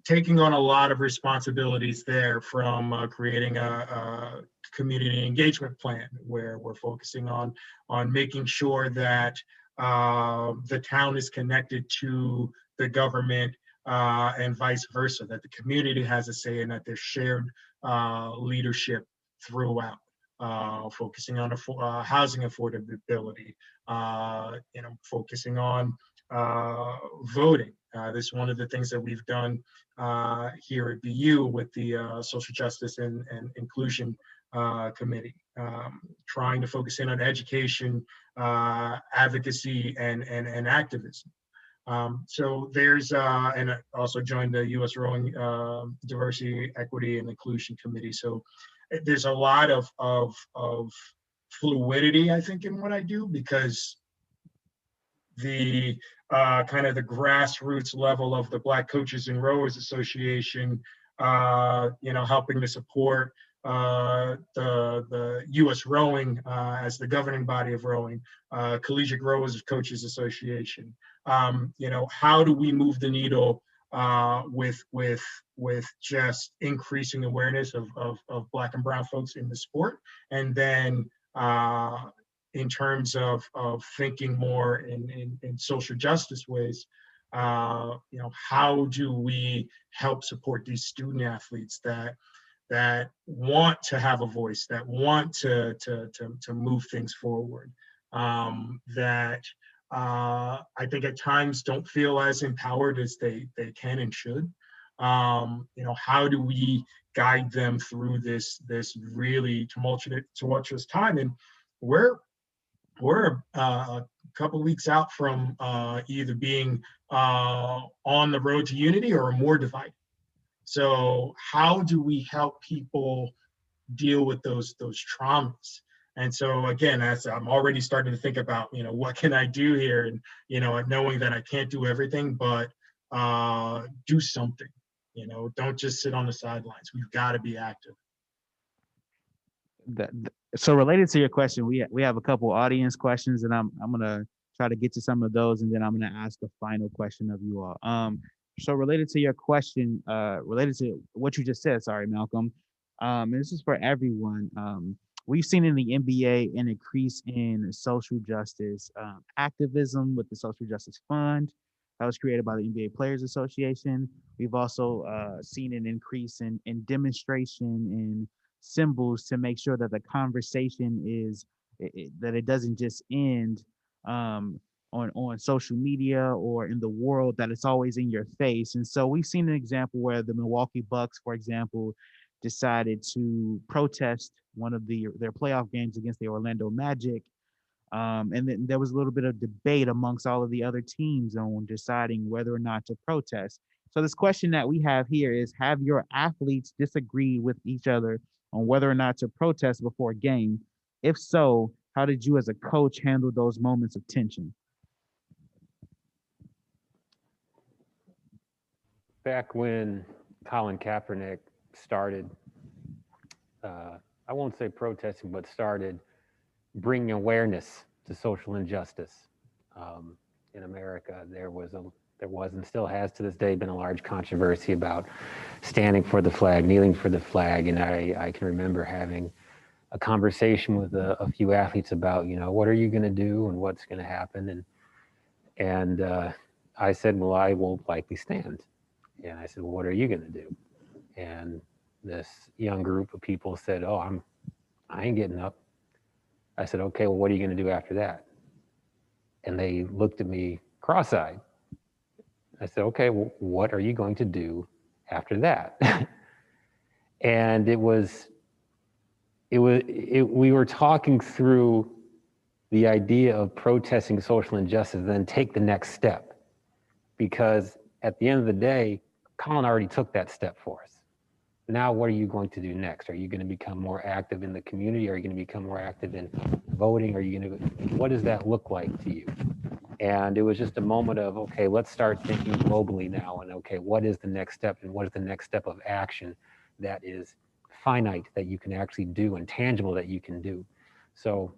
S5: taking on a lot of responsibilities there, from creating a community engagement plan, where we're focusing on making sure that the town is connected to the government, and vice versa, that the community has a say, and that there's shared leadership throughout, focusing on housing affordability, you know, focusing on voting, This is one of the things that we've done here at BU with the Social Justice and Inclusion Committee, trying to focus in on education, advocacy, and activism. So there's, and I also joined the U.S. Rowing Diversity, Equity, and Inclusion Committee. So there's a lot of fluidity, I think, in what I do, because the kind of the grassroots level of the Black Coaches and Rowers Association, helping to support the U.S. Rowing as the governing body of rowing, Collegiate Rowers Coaches Association. How do we move the needle with just increasing awareness of Black and Brown folks in the sport, and then in terms of thinking more in social justice ways, how do we help support these student athletes that want to have a voice, that want to move things forward, that I think at times don't feel as empowered as they can and should. How do we guide them through this really tumultuous time? And we're a couple of weeks out from either being on the road to unity or more divided. So how do we help people deal with those traumas? And so again, as I'm already starting to think about, what can I do here? And, knowing that I can't do everything, but do something, don't just sit on the sidelines. We've got to be active.
S1: So related to your question, we have a couple audience questions, and I'm gonna try to get to some of those, and then I'm gonna ask a final question of you all. So related to your question, related to what you just said, sorry, Malcolm, and this is for everyone. We've seen in the NBA an increase in social justice activism with the Social Justice Fund that was created by the NBA Players Association. We've also seen an increase in demonstration and symbols to make sure that the conversation is that it doesn't just end on social media or in the world, that it's always in your face. And so we've seen an example where the Milwaukee Bucks, for example, decided to protest one of their playoff games against the Orlando Magic. And then there was a little bit of debate amongst all of the other teams on deciding whether or not to protest. So this question that we have here is, have your athletes disagreed with each other on whether or not to protest before a game? If so, how did you as a coach handle those moments of tension?
S4: Back when Colin Kaepernick started, I won't say protesting, but started bringing awareness to social injustice in America, there was and still has to this day been a large controversy about standing for the flag, kneeling for the flag. And I can remember having a conversation with a few athletes about, what are you going to do and what's going to happen? And I said, well, I will likely stand. And I said, well, what are you going to do? And this young group of people said, oh, I ain't getting up. I said, okay, well, what are you going to do after that? And they looked at me cross-eyed. I said, okay, well, what are you going to do after that? And we were talking through the idea of protesting social injustice, then take the next step. Because at the end of the day, Colin already took that step for us. Now, what are you going to do next? Are you going to become more active in the community? Are you going to become more active in voting? What does that look like to you? And it was just a moment of, okay, let's start thinking globally now. And okay, what is the next step? And what is the next step of action that is finite, that you can actually do, and tangible that you can do? So,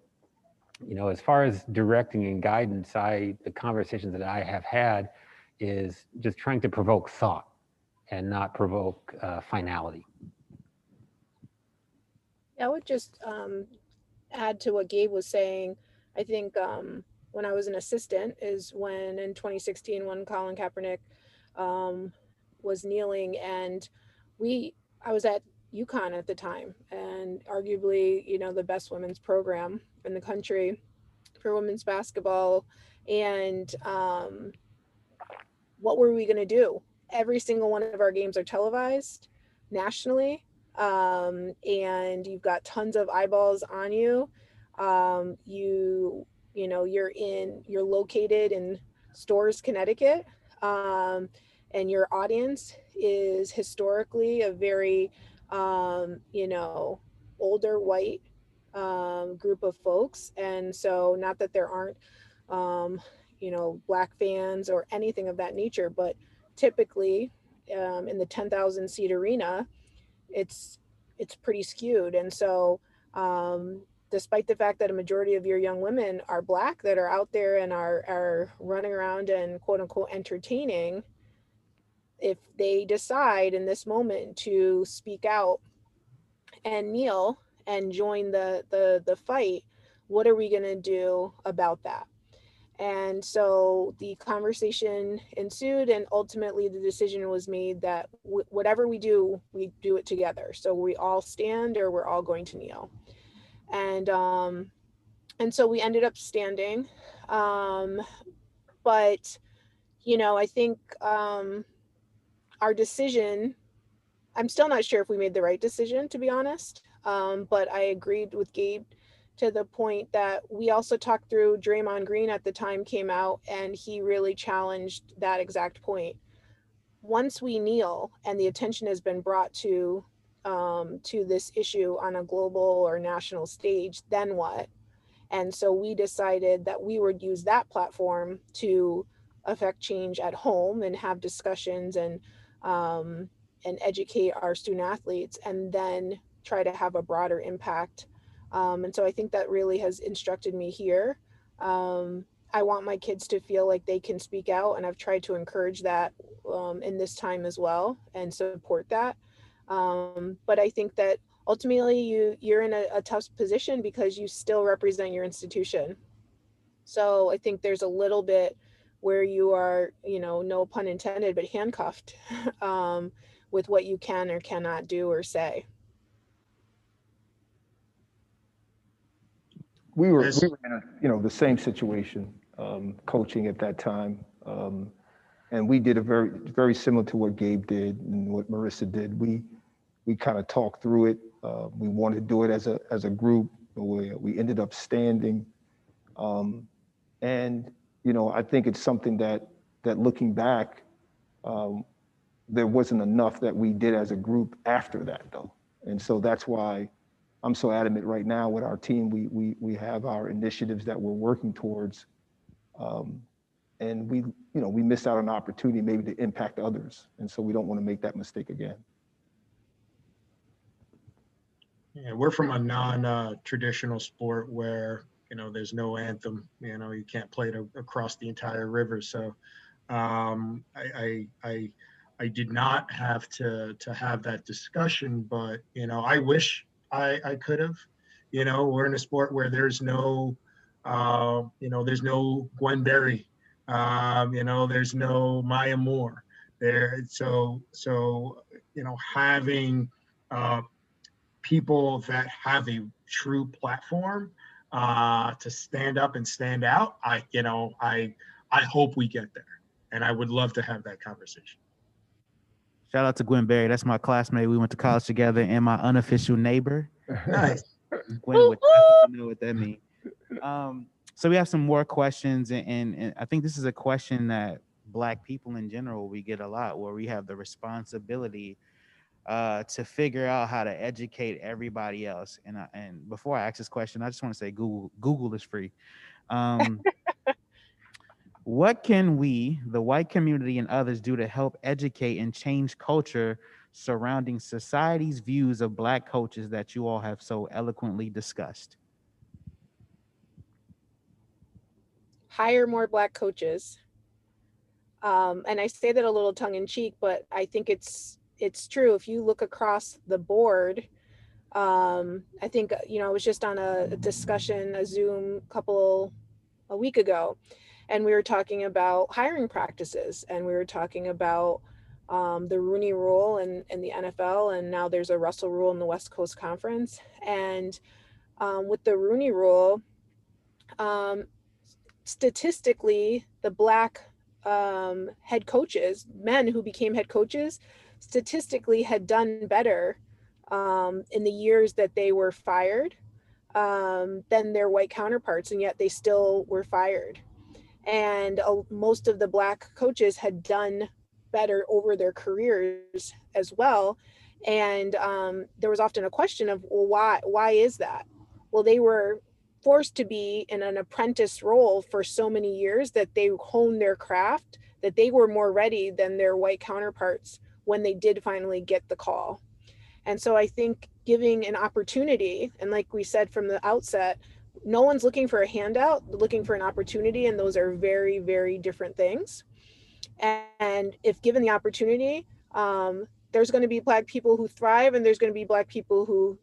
S4: as far as directing and guidance, the conversations that I have had is just trying to provoke thought and not provoke finality.
S3: I would just add to what Gabe was saying. I think when I was an assistant is when in 2016, when Colin Kaepernick was kneeling, and I was at UConn at the time, and arguably, the best women's program in the country for women's basketball. And what were we going to do? Every single one of our games are televised nationally, and you've got tons of eyeballs on you. You're located in Stores, Connecticut, and your audience is historically a very older white group of folks. And so, not that there aren't Black fans or anything of that nature, but typically in the 10,000 seat arena, it's pretty skewed. And so, despite the fact that a majority of your young women are Black that are out there and are running around and quote unquote entertaining, if they decide in this moment to speak out and kneel and join the fight, what are we going to do about that? And so the conversation ensued, and ultimately the decision was made that whatever we do it together. So we all stand or we're all going to kneel. And so we ended up standing. But I think our decision, I'm still not sure if we made the right decision, to be honest. But I agreed with Gabe to the point that we also talked through. Draymond Green at the time came out and he really challenged that exact point. Once we kneel and the attention has been brought to this issue on a global or national stage, then what? And so we decided that we would use that platform to affect change at home and have discussions and educate our student athletes, and then try to have a broader impact. And so I think that really has instructed me here. I want my kids to feel like they can speak out, and I've tried to encourage that in this time as well and support that. But I think that ultimately you're in a tough position because you still represent your institution. So I think there's a little bit where you are, no pun intended, but handcuffed with what you can or cannot do or say.
S2: We were in the same situation, coaching at that time. And we did a very, very similar to what Gabe did and what Marisa did. We kind of talked through it. We wanted to do it as a group. We ended up standing. And, I think it's something that looking back, there wasn't enough that we did as a group after that, though. And so that's why I'm so adamant right now with our team. We have our initiatives that we're working towards. And we missed out on an opportunity maybe to impact others. And so we don't want to make that mistake again.
S5: Yeah, we're from a non-traditional sport where, there's no anthem, you can't play it across the entire river. So I did not have to have that discussion, but, I wish I could have. We're in a sport where there's no, there's no Gwen Berry, there's no Maya Moore there. So having people that have a true platform to stand up and stand out, I hope we get there, and I would love to have that conversation.
S1: Shout out to Gwen Berry. That's my classmate. We went to college together, and my unofficial neighbor.
S5: Nice.
S1: Gwen would know what that means. So we have some more questions, and I think this is a question that Black people in general, we get a lot, where we have the responsibility to figure out how to educate everybody else. And before I ask this question, I just want to say Google is free. What can we, the white community and others, do to help educate and change culture surrounding society's views of Black coaches that you all have so eloquently discussed?
S3: Hire more Black coaches. And I say that a little tongue in cheek, but I think it's true. If you look across the board, I think, I was just on a discussion, a Zoom a week ago, and we were talking about hiring practices, and we were talking about the Rooney Rule in the NFL, and now there's a Russell Rule in the West Coast Conference. And with the Rooney Rule, statistically, the Black head coaches, men who became head coaches, statistically had done better in the years that they were fired than their white counterparts, and yet they still were fired. And most of the Black coaches had done better over their careers as well. And there was often a question of, well, why is that? Well, they were forced to be in an apprentice role for so many years that they honed their craft, that they were more ready than their white counterparts when they did finally get the call. And so I think giving an opportunity, and like we said from the outset, no one's looking for a handout, looking for an opportunity, and those are very, very different things. And if given the opportunity, there's going to be Black people who thrive, and there's going to be Black people who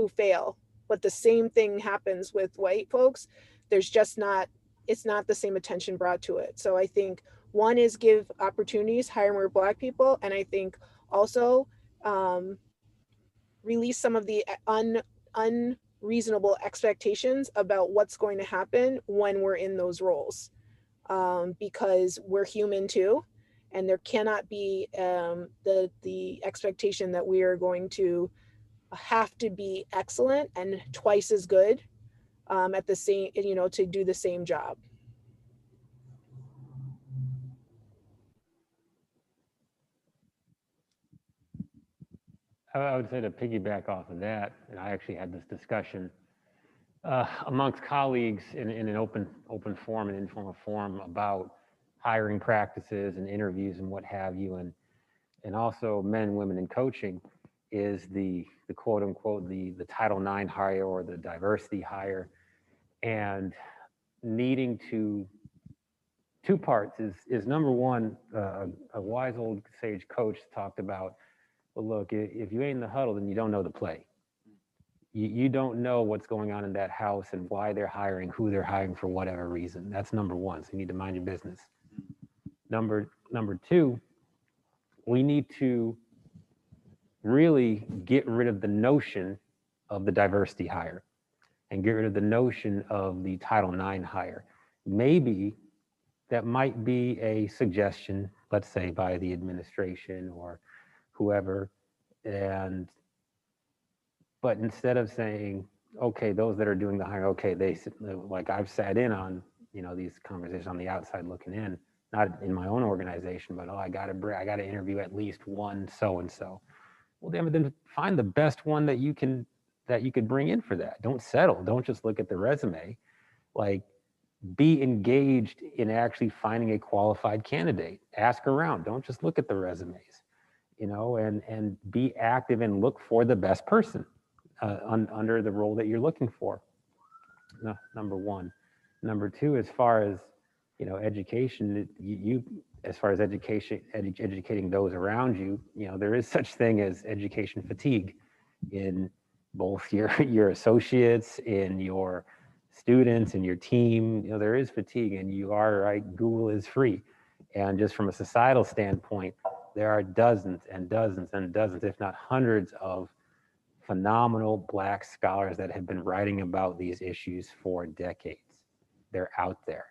S3: fail. But the same thing happens with white folks. There's just not, it's not the same attention brought to it. So I think one is give opportunities, hire more Black people, and I think also release some of the unreasonable expectations about what's going to happen when we're in those roles, because we're human too, and there cannot be the expectation that we are going to have to be excellent and twice as good at the same, to do the same job.
S4: I would say to piggyback off of that, and I actually had this discussion amongst colleagues in an open forum and informal forum about hiring practices and interviews and what have you, and also men and women in coaching, is the quote unquote the Title IX hire or the diversity hire, and needing to, two parts is number one, a wise old sage coach talked about, well, look, if you ain't in the huddle, then you don't know the play. You don't know what's going on in that house and why they're hiring, who they're hiring for whatever reason. That's number one. So you need to mind your business. Number two, we need to really get rid of the notion of the diversity hire and get rid of the notion of the Title IX hire. Maybe that might be a suggestion, let's say by the administration or whoever, but instead of saying, okay, those that are doing the hiring, okay, they, like I've sat in on, these conversations on the outside looking in, not in my own organization, but I got to interview at least one so-and-so. Well, damn it, then find the best one that you could bring in for that. Don't settle. Don't just look at the resume. Like, be engaged in actually finding a qualified candidate. Ask around. Don't just look at the resumes, and be active and look for the best person under the role that you're looking for. Number one. Number two, as far as education, as far as educating those around you, there is such thing as education fatigue in both your associates, in your students, in your team. There is fatigue, and you are right. Google is free, and just from a societal standpoint, there are dozens and dozens and dozens, if not hundreds, of phenomenal Black scholars that have been writing about these issues for decades. They're out there.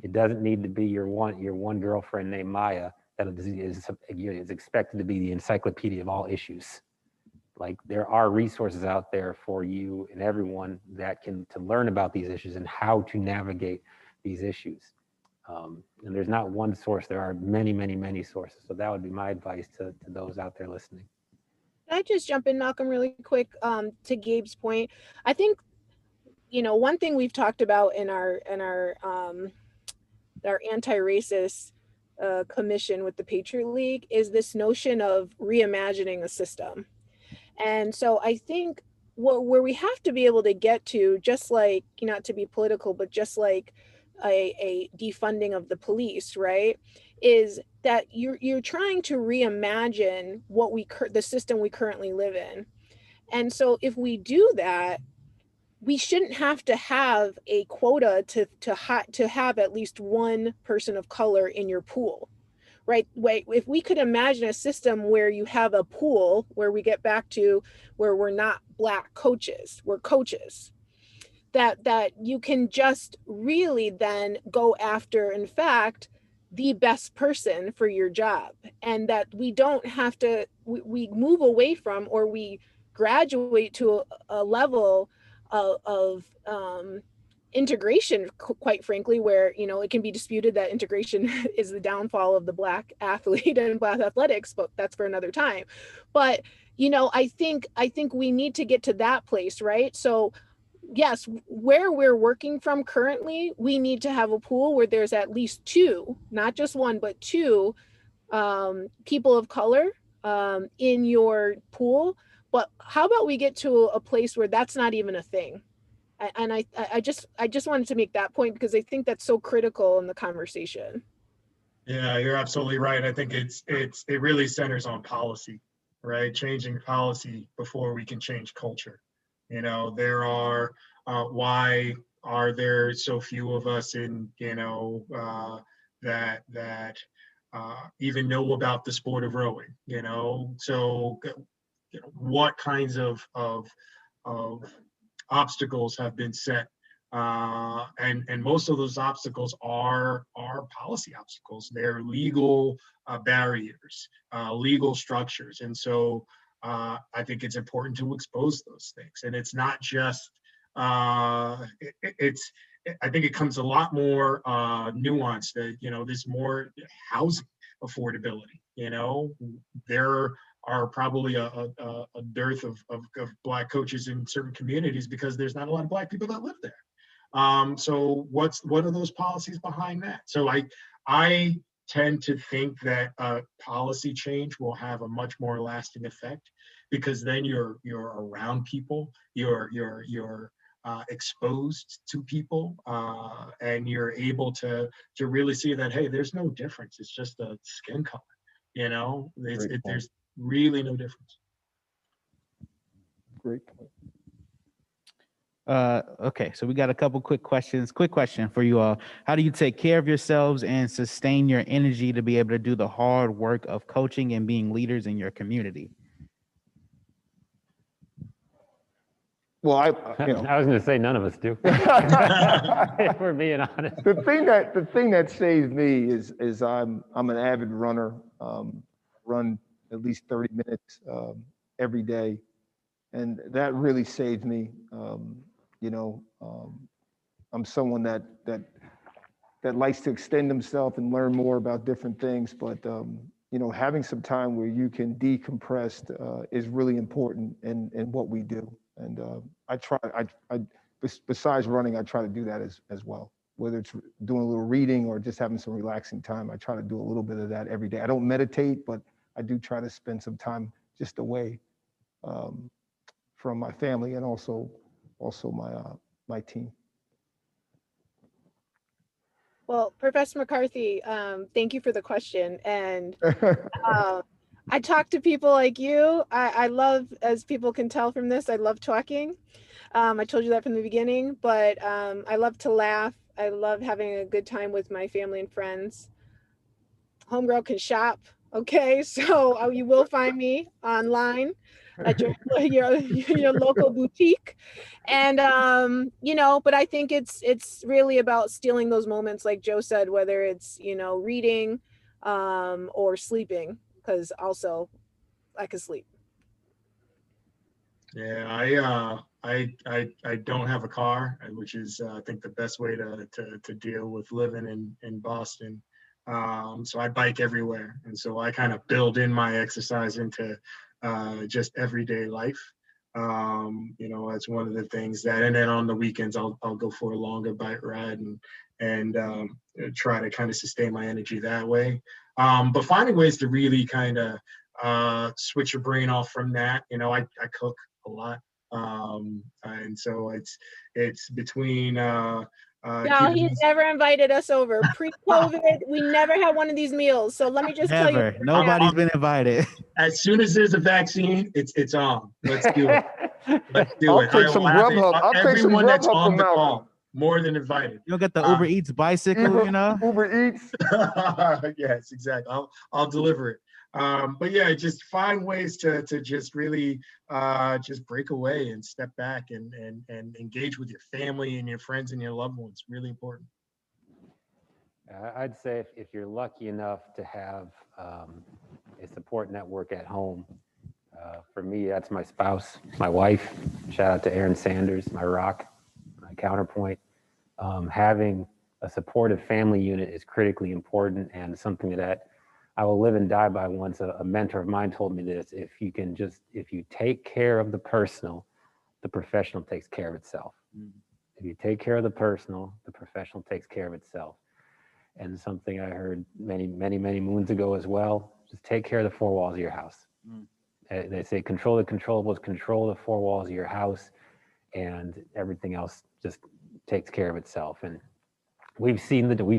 S4: It doesn't need to be your one girlfriend named Maya that is expected to be the encyclopedia of all issues. Like, there are resources out there for you and everyone that to learn about these issues and how to navigate these issues. And there's not one source, there are many, many, many sources. So that would be my advice to those out there listening.
S3: Can I just jump in, Malcolm, really quick, to Gabe's point? I think, one thing we've talked about in our anti-racist commission with the Patriot League is this notion of reimagining a system. And so I think where we have to be able to get to, just like, not to be political, but just like a defunding of the police, right, is that you're trying to reimagine the system we currently live in. And so if we do that, we shouldn't have to have a quota to have at least one person of color in your pool, right? If we could imagine a system where you have a pool, where we get back to where we're not Black coaches, we're coaches, that you can just really then go after, in fact, the best person for your job, and that we don't have to, we move away from, or we graduate to a level of integration, quite frankly, where, you know, it can be disputed that integration is the downfall of the Black athlete and Black athletics, but that's for another time. But, you know, I think we need to get to that place, right? So yes, where we're working from currently, we need to have a pool where there's at least two, not just one, but two people of color in your pool. But how about we get to a place where that's not even a thing? And I just wanted to make that point, because I think that's so critical in the conversation.
S5: Yeah, you're absolutely right. I think it really centers on policy, right? Changing policy before we can change culture. You know, there are why are there so few of us in, you know, that even know about the sport of rowing, you know? So, you know, what kinds of obstacles have been set, and most of those obstacles are policy obstacles. They're legal barriers, legal structures, and so I think it's important to expose those things. And it's not just it's. I think it comes a lot more nuanced. That, you know, there's more housing affordability. You know, there are probably a dearth of Black coaches in certain communities because there's not a lot of Black people that live there. So what are those policies behind that? So I tend to think that policy change will have a much more lasting effect, because then you're around people, you're exposed to people, and you're able to really see that, hey, there's no difference. It's just a skin color. You know, there's really no difference.
S2: Great point.
S1: Okay, so we got a couple quick questions. Quick question for you all. How do you take care of yourselves and sustain your energy to be able to do the hard work of coaching and being leaders in your community?
S2: Well,
S4: I was going to say none of us do. If we're being honest.
S2: the thing that saves me is I'm an avid runner. Run at least 30 minutes every day, and that really saves me. You know, I'm someone that likes to extend himself and learn more about different things, but you know, having some time where you can decompress is really important in what we do. And besides running, I try to do that as well. Whether it's doing a little reading or just having some relaxing time, I try to do a little bit of that every day. I don't meditate, but I do try to spend some time just away from my family and also my team.
S3: Well, Professor McCarthy, thank you for the question. And I talk to people like you. I love, as people can tell from this, I love talking. I told you that from the beginning, but I love to laugh. I love having a good time with my family and friends. Homegirl can shop. Okay, so you will find me online at your local boutique. And you know, but I think it's really about stealing those moments, like Joe said, whether it's, you know, reading or sleeping, because also I can sleep.
S5: Yeah, I don't have a car, which is I think the best way to deal with living in Boston. So I bike everywhere, and so I kind of build in my exercise into just everyday life. You know, that's one of the things that, and then on the weekends I'll go for a longer bike ride and try to kind of sustain my energy that way. But finding ways to really kind of switch your brain off from that. You know, I cook a lot, and so it's between.
S3: No, he's never invited us over. Pre-COVID, we never had one of these meals. So let me just tell you.
S1: Nobody's been invited.
S5: As soon as there's a vaccine, it's on. Let's do it. Let's do it.
S2: Take some Grubhub.
S5: Everyone that's on the call, more than invited.
S1: You'll get the Uber Eats bicycle, you know?
S2: Uber Eats.
S5: Yes, exactly. I'll deliver it. But yeah, just find ways to just really just break away and step back and engage with your family and your friends and your loved ones. Really important.
S4: I'd say if you're lucky enough to have a support network at home, for me, that's my spouse, my wife. Shout out to Aaron Sanders, my rock, my counterpoint. Having a supportive family unit is critically important and something that I will live and die by. Once a mentor of mine told me this: if you take care of the personal, the professional takes care of itself. If you take care of the personal, the professional takes care of itself. And something I heard many moons ago as well: just take care of the four walls of your house. They say control the controllables, control the four walls of your house, and everything else just takes care of itself. And we've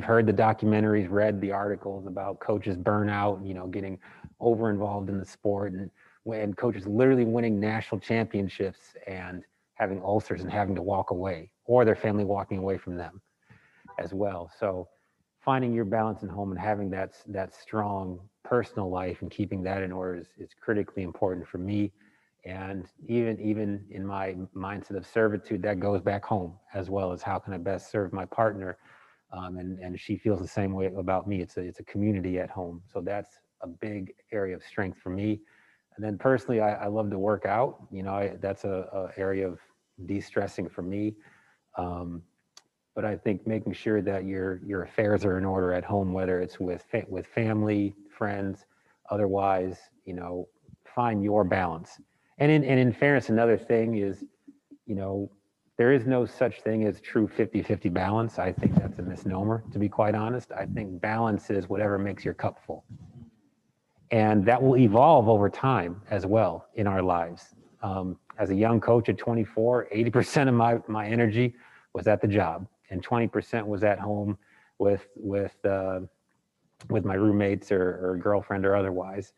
S4: heard the documentaries, read the articles about coaches burnout, getting over involved in the sport, and when coaches literally winning national championships and having ulcers and having to walk away, or their family walking away from them as well. So finding your balance in home and having that strong personal life and keeping that in order is critically important for me. And even in my mindset of servitude, that goes back home as well, as how can I best serve my partner. And she feels the same way about me. It's a community at home. So that's a big area of strength for me. And then personally, I love to work out. That's a area of de-stressing for me. But I think making sure that your affairs are in order at home, whether it's with family, friends, otherwise, find your balance. And in fairness, another thing is, there is no such thing as true 50-50 balance. I think that's a misnomer, to be quite honest. I think balance is whatever makes your cup full. And that will evolve over time as well in our lives. As a young coach at 24, 80% of my energy was at the job, and 20% was at home with my roommates or girlfriend or otherwise.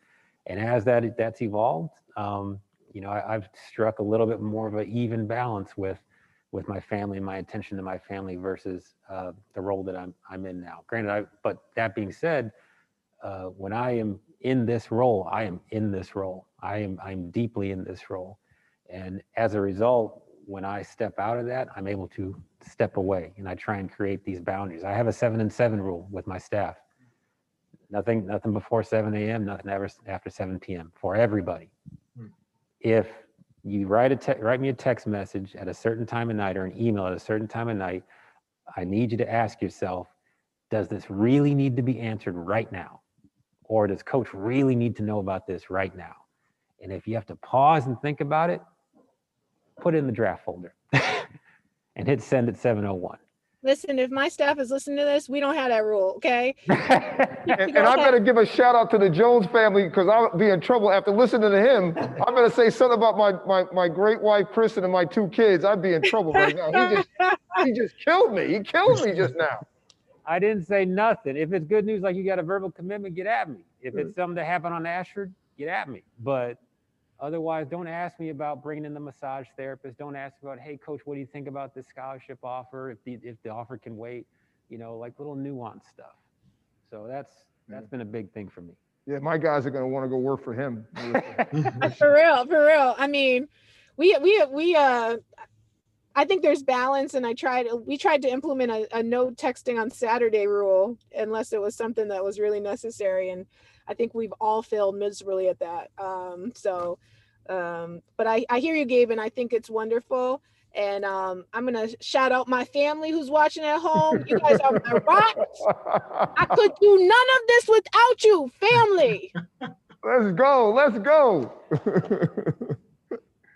S4: And as that's evolved, I've struck a little bit more of an even balance with my family and my attention to my family versus the role that I'm in now. Granted, but that being said, when I am in this role, I am in this role. I'm deeply in this role, and as a result, when I step out of that, I'm able to step away, and I try and create these boundaries. I have a 7 and 7 rule with my staff. Nothing before 7 a.m., nothing ever after 7 p.m. for everybody. If you write me a text message at a certain time of night or an email at a certain time of night, I need you to ask yourself, does this really need to be answered right now? Or does coach really need to know about this right now? And if you have to pause and think about it, put it in the draft folder and hit send at 7:01.
S3: Listen, if my staff is listening to this, we don't have that rule, okay?
S2: And I better give a shout out to the Jones family, because I'll be in trouble after listening to him. I better say something about my great wife, Kristen, and my 2 kids. I'd be in trouble right now. He just killed me. He killed me just now.
S4: I didn't say nothing. If it's good news, like you got a verbal commitment, get at me. If it's something that happened on Ashford, get at me. But otherwise, don't ask me about bringing in the massage therapist. Don't ask about, hey, coach, what do you think about this scholarship offer? If the offer can wait, like little nuanced stuff. So that's been a big thing for me.
S2: Yeah, my guys are going to want to go work for him.
S3: For real. I mean, I think there's balance, and we tried to implement a no texting on Saturday rule unless it was something that was really necessary. And I think we've all failed miserably at that. But I hear you, Gabe, and I think it's wonderful. And I'm going to shout out my family who's watching at home. You guys are my rocks. I could do none of this without you, family.
S2: Let's go.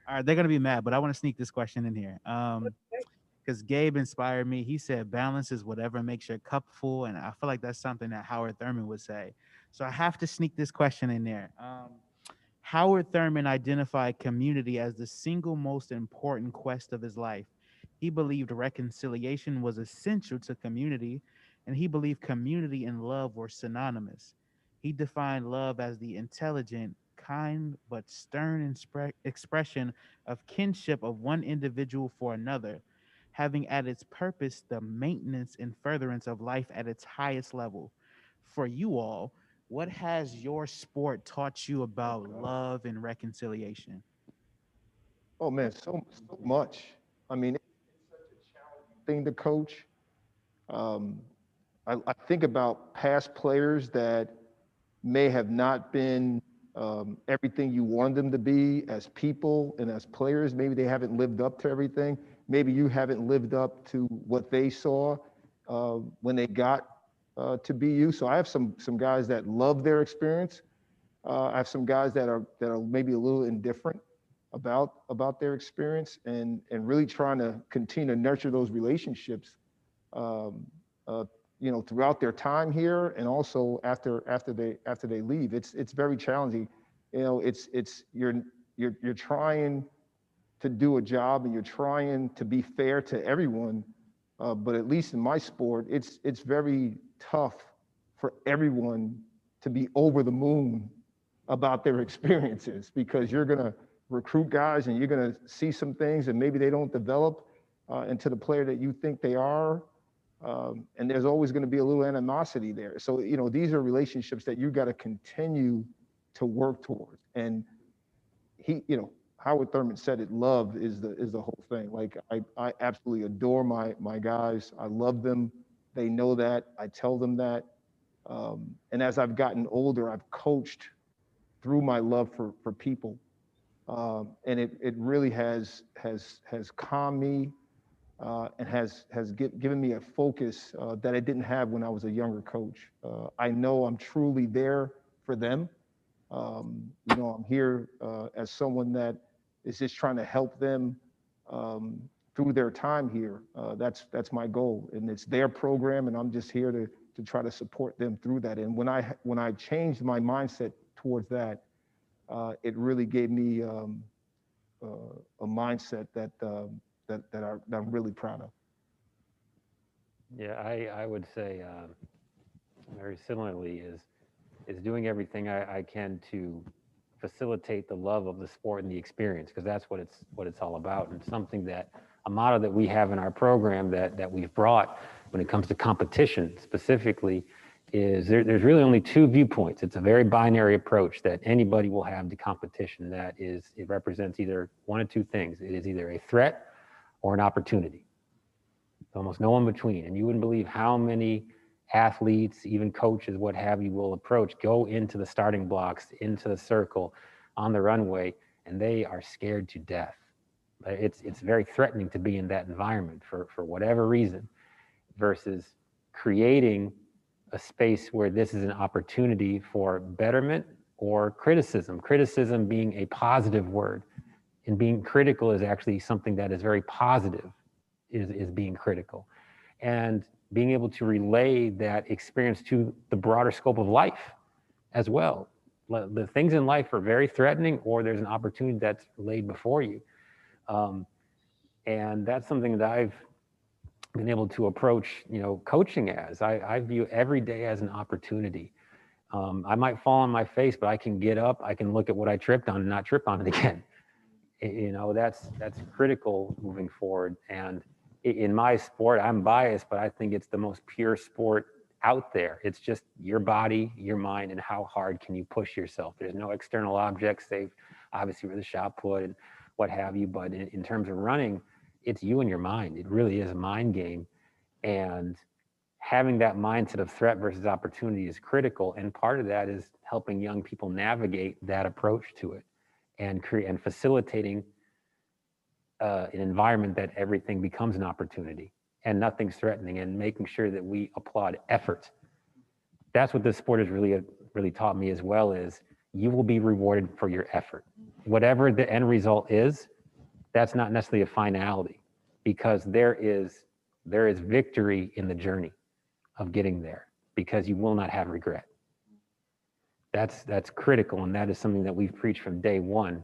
S1: All right, they're gonna be mad, but I want to sneak this question in here. Because Gabe inspired me. He said balance is whatever makes your cup full, and I feel like that's something that Howard Thurman would say. So I have to sneak this question in there. Howard Thurman identified community as the single most important quest of his life. He believed reconciliation was essential to community, and he believed community and love were synonymous. He defined love as the intelligent, kind, but stern expression of kinship of one individual for another, having at its purpose the maintenance and furtherance of life at its highest level. For you all, what has your sport taught you about love and reconciliation?
S2: Oh man, so much. I mean, it's such a challenging thing to coach. I think about past players that may have not been everything you wanted them to be as people and as players. Maybe they haven't lived up to everything. Maybe you haven't lived up to what they saw when they got to be you. So I have some guys that love their experience. I have some guys that are maybe a little indifferent about their experience, and really trying to continue to nurture those relationships, um, throughout their time here, and also after they leave. It's very challenging. It's you're trying to do a job, and you're trying to be fair to everyone. But at least in my sport, it's very tough for everyone to be over the moon about their experiences, because you're going to recruit guys and you're going to see some things, and maybe they don't develop into the player that you think they are. And there's always going to be a little animosity there. So, these are relationships that you got to continue to work towards. And Howard Thurman said it, love is the whole thing. Like, I absolutely adore my guys. I love them. They know that. I tell them that. And as I've gotten older, I've coached through my love for people. And it really has calmed me, and has given me a focus that I didn't have when I was a younger coach. I know I'm truly there for them. I'm here as someone that is just trying to help them through their time here. That's my goal, and it's their program, and I'm just here to try to support them through that. And when I changed my mindset towards that, it really gave me a mindset that I'm really proud of.
S4: Yeah, I would say very similarly is doing everything I can to facilitate the love of the sport and the experience, because that's what it's all about. And something that a motto that we have in our program that we've brought when it comes to competition specifically is there's really only two viewpoints. It's a very binary approach that anybody will have to competition. That is, it represents either one of two things. It is either a threat or an opportunity. There's almost no in between. And you wouldn't believe how many athletes, even coaches, what have you, will go into the starting blocks, into the circle, on the runway, and they are scared to death. It's very threatening to be in that environment for whatever reason, versus creating a space where this is an opportunity for betterment or criticism. Criticism being a positive word, and being critical is actually something that is very positive, is being critical. And being able to relay that experience to the broader scope of life as well. The things in life are very threatening, or there's an opportunity that's laid before you. And that's something that I've been able to approach, coaching as. I view every day as an opportunity. I might fall on my face, but I can get up, I can look at what I tripped on and not trip on it again. That's critical moving forward. And in my sport, I'm biased, but I think it's the most pure sport out there. It's just your body, your mind, and how hard can you push yourself. There's no external objects, save obviously for the shot put and what have you. But in terms of running, it's you and your mind. It really is a mind game. And having that mindset of threat versus opportunity is critical. And part of that is helping young people navigate that approach to it, and facilitating an environment that everything becomes an opportunity and nothing's threatening, and making sure that we applaud effort. That's what this sport has really taught me as well, is you will be rewarded for your effort. Whatever the end result is, that's not necessarily a finality, because there is victory in the journey of getting there, because you will not have regret. That's critical, and that is something that we've preached from day one.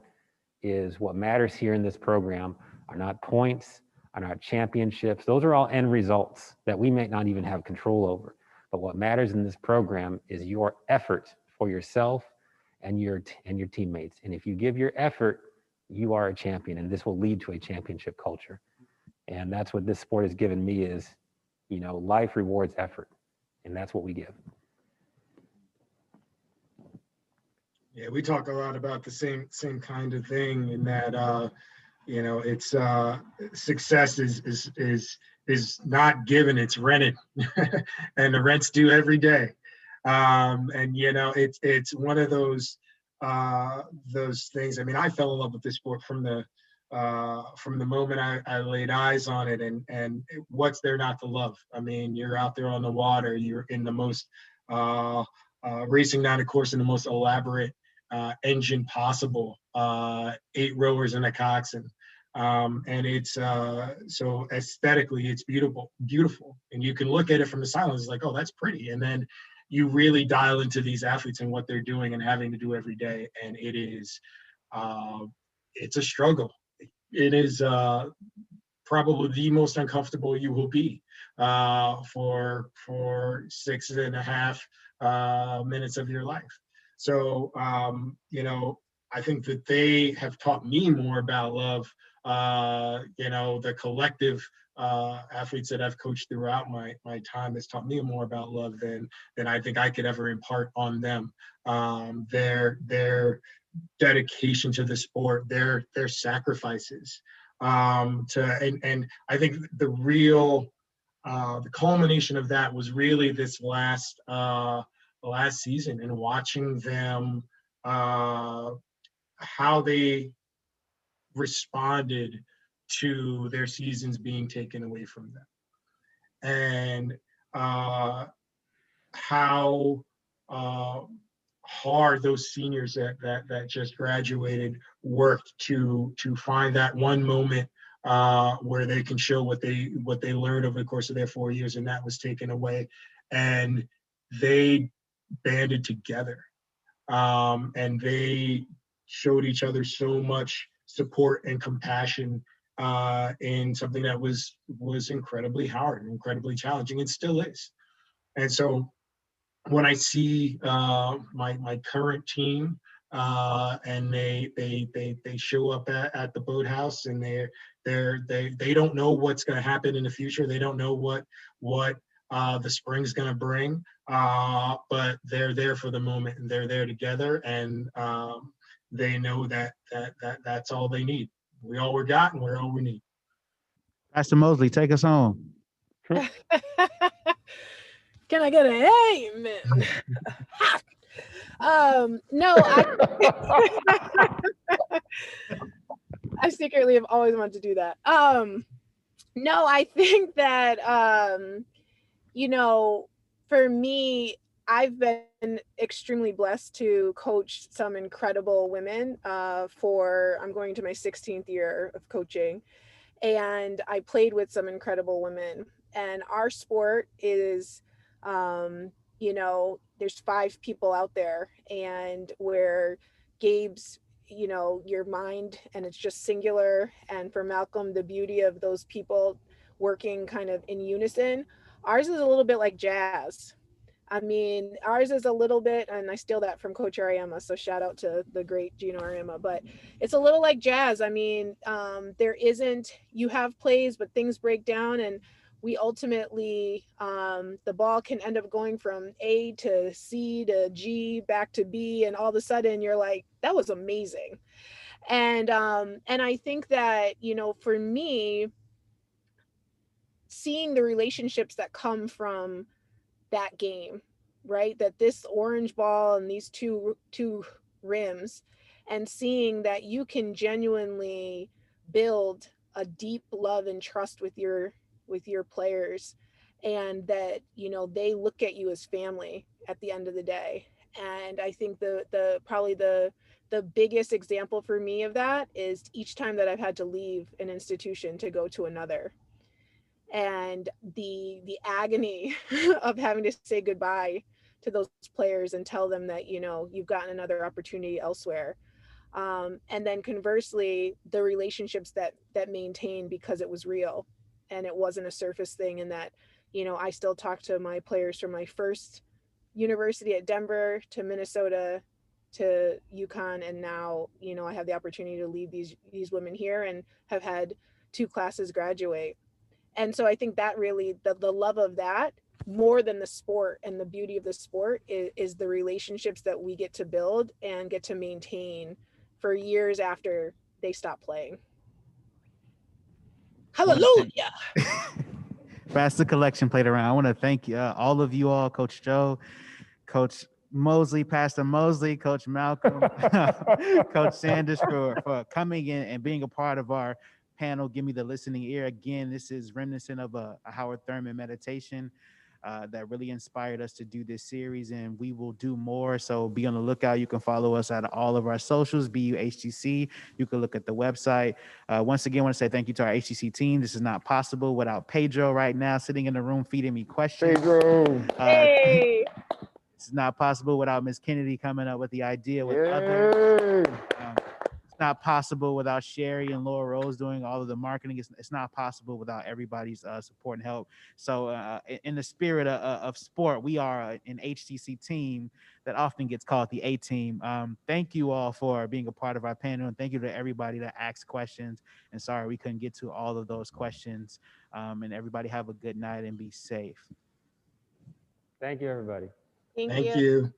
S4: Is what matters here in this program are not points, are not championships. Those are all end results that we may not even have control over. But what matters in this program is your effort for yourself and your teammates. And if you give your effort, you are a champion, and this will lead to a championship culture. And that's what this sport has given me is, life rewards effort, and that's what we give.
S5: Yeah, we talk a lot about the same kind of thing, in that it's success is is not given, it's rented. And the rent's due every day. And it's one of those things. I mean, I fell in love with this sport from the moment I laid eyes on it, and what's there not to love? I mean, you're out there on the water, you're in the most racing down the course in the most elaborate engine possible, 8 rowers and a coxswain. And it's so aesthetically it's beautiful, and you can look at it from the sidelines, it's like, oh, that's pretty, and then you really dial into these athletes and what they're doing and having to do every day, and it is it's a struggle. It is probably the most uncomfortable you will be for 6.5 minutes of your life. So I think that they have taught me more about love. The collective athletes that I've coached throughout my time has taught me more about love than I think I could ever impart on them. Their dedication to the sport, their sacrifices, and I think the real the culmination of that was really this last season, and watching them how they responded to their seasons being taken away from them, and how hard those seniors that just graduated worked to find that one moment where they can show what they learned over the course of their 4 years, and that was taken away, and they banded together, and they showed each other so much support and compassion in something that was incredibly hard and incredibly challenging, and still is. And so when I see my current team and they show up at the boathouse, and they don't know what's going to happen in the future. They don't know what the spring's going to bring, but they're there for the moment, and they're there together, and they know that's all they need. We all we got, and we're all we need.
S1: Pastor Moseley, take us home.
S3: Can I get an amen? No, I secretly have always wanted to do that. No, I think that for me, I've been extremely blessed to coach some incredible women I'm going to my 16th year of coaching, and I played with some incredible women, and our sport is there's 5 people out there, and where Gabe's your mind, and it's just singular, and for Malcolm, the beauty of those people working kind of in unison. Ours is a little bit like jazz. I mean, ours is a little bit, and I steal that from Coach Ariema, so shout out to the great Gino Ariema, but it's a little like jazz. I mean, you have plays, but things break down, and we ultimately, the ball can end up going from A to C to G back to B, and all of a sudden you're like, that was amazing. And I think that, for me, seeing the relationships that come from that game, right? That this orange ball and these two rims, and seeing that you can genuinely build a deep love and trust with your players, and that they look at you as family at the end of the day. And I think probably the biggest example for me of that is each time that I've had to leave an institution to go to another, and the agony of having to say goodbye to those players and tell them that you've gotten another opportunity elsewhere, and then conversely the relationships that maintained because it was real and it wasn't a surface thing, and that I still talk to my players from my first university at Denver to Minnesota to UConn, and now I have the opportunity to lead these women here and have had 2 classes graduate. And so I think that really the love of that, more than the sport and the beauty of the sport, is the relationships that we get to build and get to maintain for years after they stop playing. Hallelujah.
S1: Pass the collection plate around. I want to thank all of you all, Coach Joe, Coach Moseley, Pastor Moseley, Coach Malcolm, Coach Sanders for coming in and being a part of our panel. Give me the listening ear. Again, this is reminiscent of a Howard Thurman meditation that really inspired us to do this series, and we will do more. So be on the lookout. You can follow us at all of our socials, BUHTC. You can look at the website. Once again, I want to say thank you to our HTC team. This is not possible without Pedro right now sitting in the room feeding me questions.
S2: Pedro.
S3: Hey.
S1: It's not possible without Miss Kennedy coming up with the idea with others. It's not possible without Sherry and Laura Rose doing all of the marketing. It's not possible without everybody's support and help. So in the spirit of sport, we are an HTC team that often gets called the A team. Thank you all for being a part of our panel, and thank you to everybody that asked questions. And sorry we couldn't get to all of those questions. And everybody have a good night and be safe.
S4: Thank you, everybody.
S3: Thank
S5: Thank
S3: you.
S5: you.